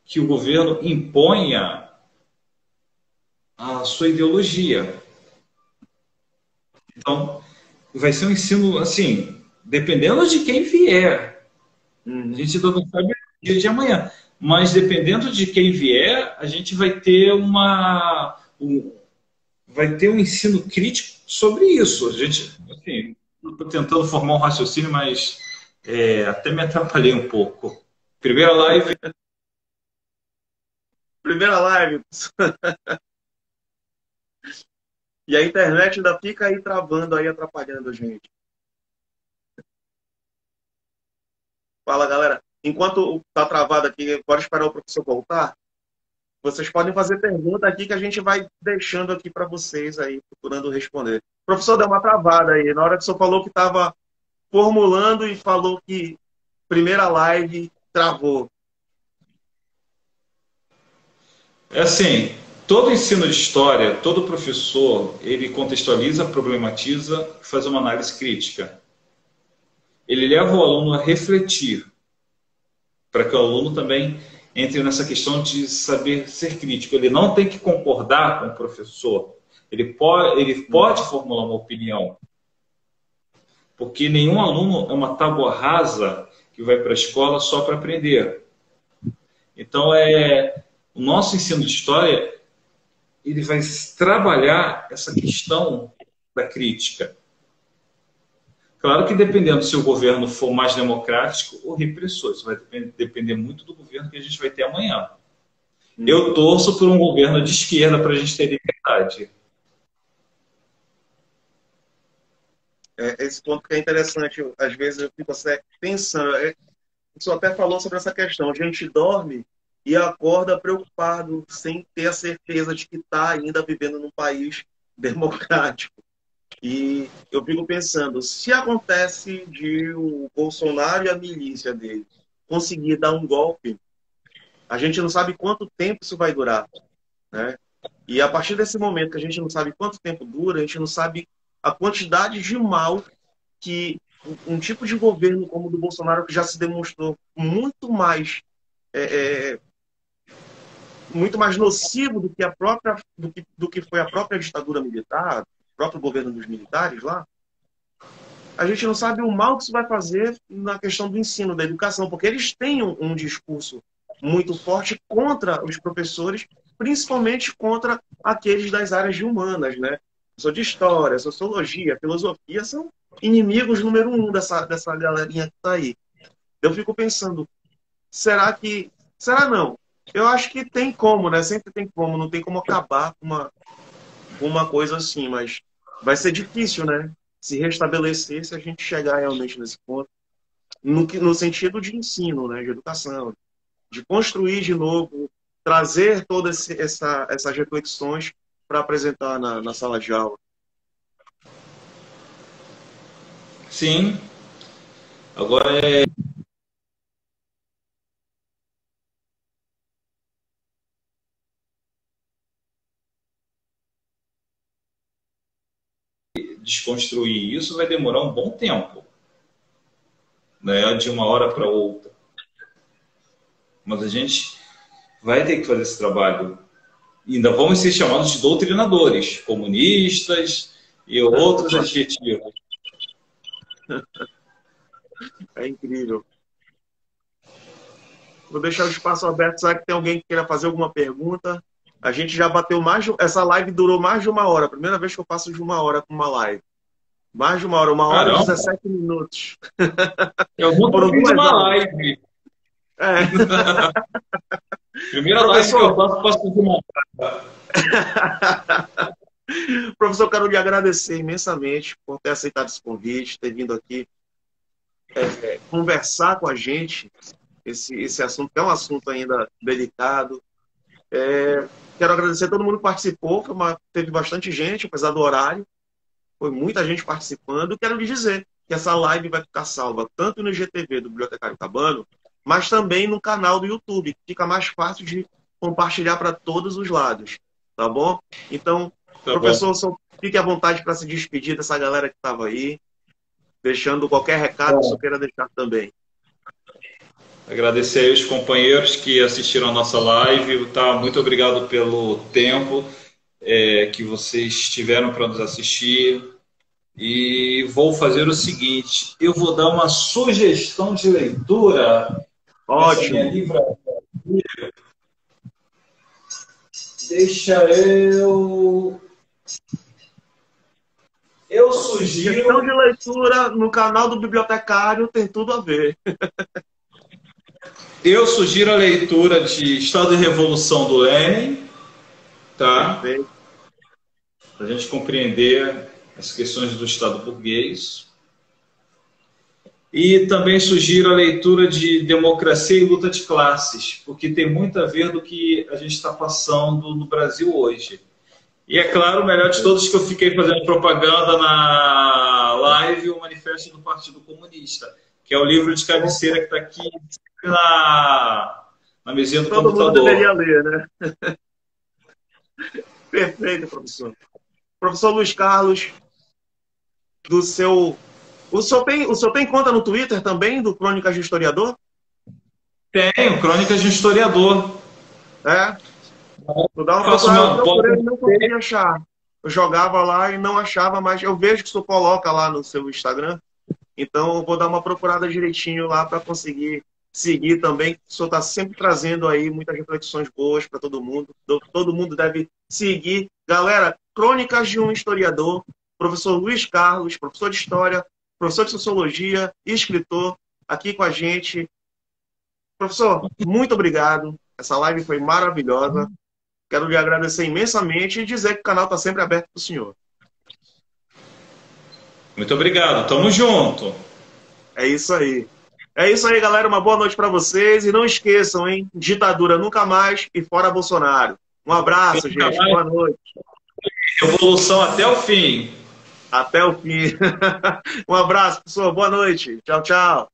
que o governo imponha a sua ideologia. Então, vai ser um ensino, assim, dependendo de quem vier. A gente ainda não sabe o dia de amanhã. Mas, dependendo de quem vier, a gente vai ter um ensino crítico sobre isso. A gente, assim, tentando formar um raciocínio, mas até me atrapalhei um pouco. Primeira live. Primeira live. E a internet ainda fica aí travando, aí atrapalhando a gente. Fala, galera. Enquanto tá travado aqui, pode esperar o professor voltar. Vocês podem fazer pergunta aqui que a gente vai deixando aqui para vocês aí, procurando responder. O professor deu uma travada aí. Na hora que o senhor falou que estava formulando e falou que primeira live travou. É assim, todo ensino de história, todo professor, ele contextualiza, problematiza e faz uma análise crítica. Ele leva o aluno a refletir, para que o aluno também entre nessa questão de saber ser crítico. Ele não tem que concordar com o professor. Ele pode formular uma opinião. Porque nenhum aluno é uma tábua rasa que vai para a escola só para aprender. Então, o nosso ensino de história, ele vai trabalhar essa questão da crítica. Claro que dependendo se o governo for mais democrático ou repressor, isso vai depender muito do governo que a gente vai ter amanhã. Eu torço por um governo de esquerda para a gente ter liberdade. Esse ponto que é interessante, às vezes eu fico pensando, o senhor até falou sobre essa questão, a gente dorme e acorda preocupado, sem ter a certeza de que está ainda vivendo num país democrático. E eu fico pensando, se acontece de o Bolsonaro e a milícia dele conseguir dar um golpe, a gente não sabe quanto tempo isso vai durar, né? E a partir desse momento que a gente não sabe quanto tempo dura, a gente não sabe a quantidade de mal que um tipo de governo como o do Bolsonaro, que já se demonstrou muito mais nocivo do que a própria do que foi a própria ditadura militar, o próprio governo dos militares lá, a gente não sabe o mal que isso vai fazer na questão do ensino, da educação, porque eles têm um discurso muito forte contra os professores, principalmente contra aqueles das áreas de humanas, né? Professor de história, sociologia, filosofia, são inimigos número um dessa galerinha que está aí. Eu fico pensando, será que... Será não? Eu acho que tem como, né? Sempre tem como, não tem como acabar com uma coisa assim, mas vai ser difícil, né? Se restabelecer se a gente chegar realmente nesse ponto, no sentido de ensino, né? De educação, de construir de novo, trazer todas essas reflexões para apresentar na sala de aula. Sim. Agora desconstruir isso vai demorar um bom tempo, né? De uma hora para outra. Mas a gente vai ter que fazer esse trabalho. E ainda vamos ser chamados de doutrinadores, comunistas e outros adjetivos. É incrível. Vou deixar o espaço aberto, será que tem alguém que queira fazer alguma pergunta? A gente já bateu essa live durou mais de uma hora. Primeira vez que eu passo de uma hora com uma live. Mais de uma hora e 17 minutos. Eu nunca fiz uma live. Primeira live que eu faço de uma hora. Professor, quero lhe agradecer imensamente por ter aceitado esse convite, ter vindo aqui conversar com a gente esse assunto, que é um assunto ainda delicado. Quero agradecer a todo mundo que participou, teve bastante gente, apesar do horário. Foi muita gente participando. Quero lhe dizer que essa live vai ficar salva tanto no IGTV do Bibliotecário Cabano, mas também no canal do YouTube, que fica mais fácil de compartilhar para todos os lados. Tá bom? Então, professor, fique à vontade para se despedir dessa galera que estava aí, deixando qualquer recado que você queira deixar também. Agradecer aí os companheiros que assistiram a nossa live. Tá? Muito obrigado pelo tempo que vocês tiveram para nos assistir. E vou fazer o seguinte, eu vou dar uma sugestão de leitura. Ótimo. Deixa eu... Eu Questão de sugiro, leitura no canal do bibliotecário tem tudo a ver. eu sugiro a leitura de Estado e Revolução do Lênin, tá? Perfeito. Para a gente compreender as questões do Estado burguês. E também sugiro a leitura de Democracia e Luta de Classes, porque tem muito a ver do que a gente está passando no Brasil hoje. E é claro, o melhor de todos que eu fiquei fazendo propaganda na live, o Manifesto do Partido Comunista, que é o livro de cabeceira que está aqui na mesinha do Todo mundo deveria computador. ler, né? Perfeito, professor. Professor Luiz Carlos, do seu. O senhor tem conta no Twitter também, do Crônicas de Historiador? Tenho Crônicas de um Historiador. É. Vou dar uma Faço procurada, eu meu procurei e não blog. consegui achar. Eu jogava lá e não achava, mas eu vejo que o senhor coloca lá no seu Instagram. Então, eu vou dar uma procurada direitinho lá para conseguir seguir também. O senhor está sempre trazendo aí muitas reflexões boas para todo mundo. Todo mundo deve seguir. Galera, Crônicas de um Historiador, professor Luiz Carlos, professor de História, professor de Sociologia e escritor, aqui com a gente. Professor, muito obrigado. Essa live foi maravilhosa. Quero lhe agradecer imensamente e dizer que o canal está sempre aberto para o senhor. Muito obrigado. Tamo junto. É isso aí. É isso aí, galera. Uma boa noite para vocês. E não esqueçam, hein? Ditadura nunca mais e fora Bolsonaro. Um abraço, Nunca gente. mais. Boa noite. Revolução até o fim. Até o fim. Um abraço, pessoal. Boa noite. Tchau, tchau.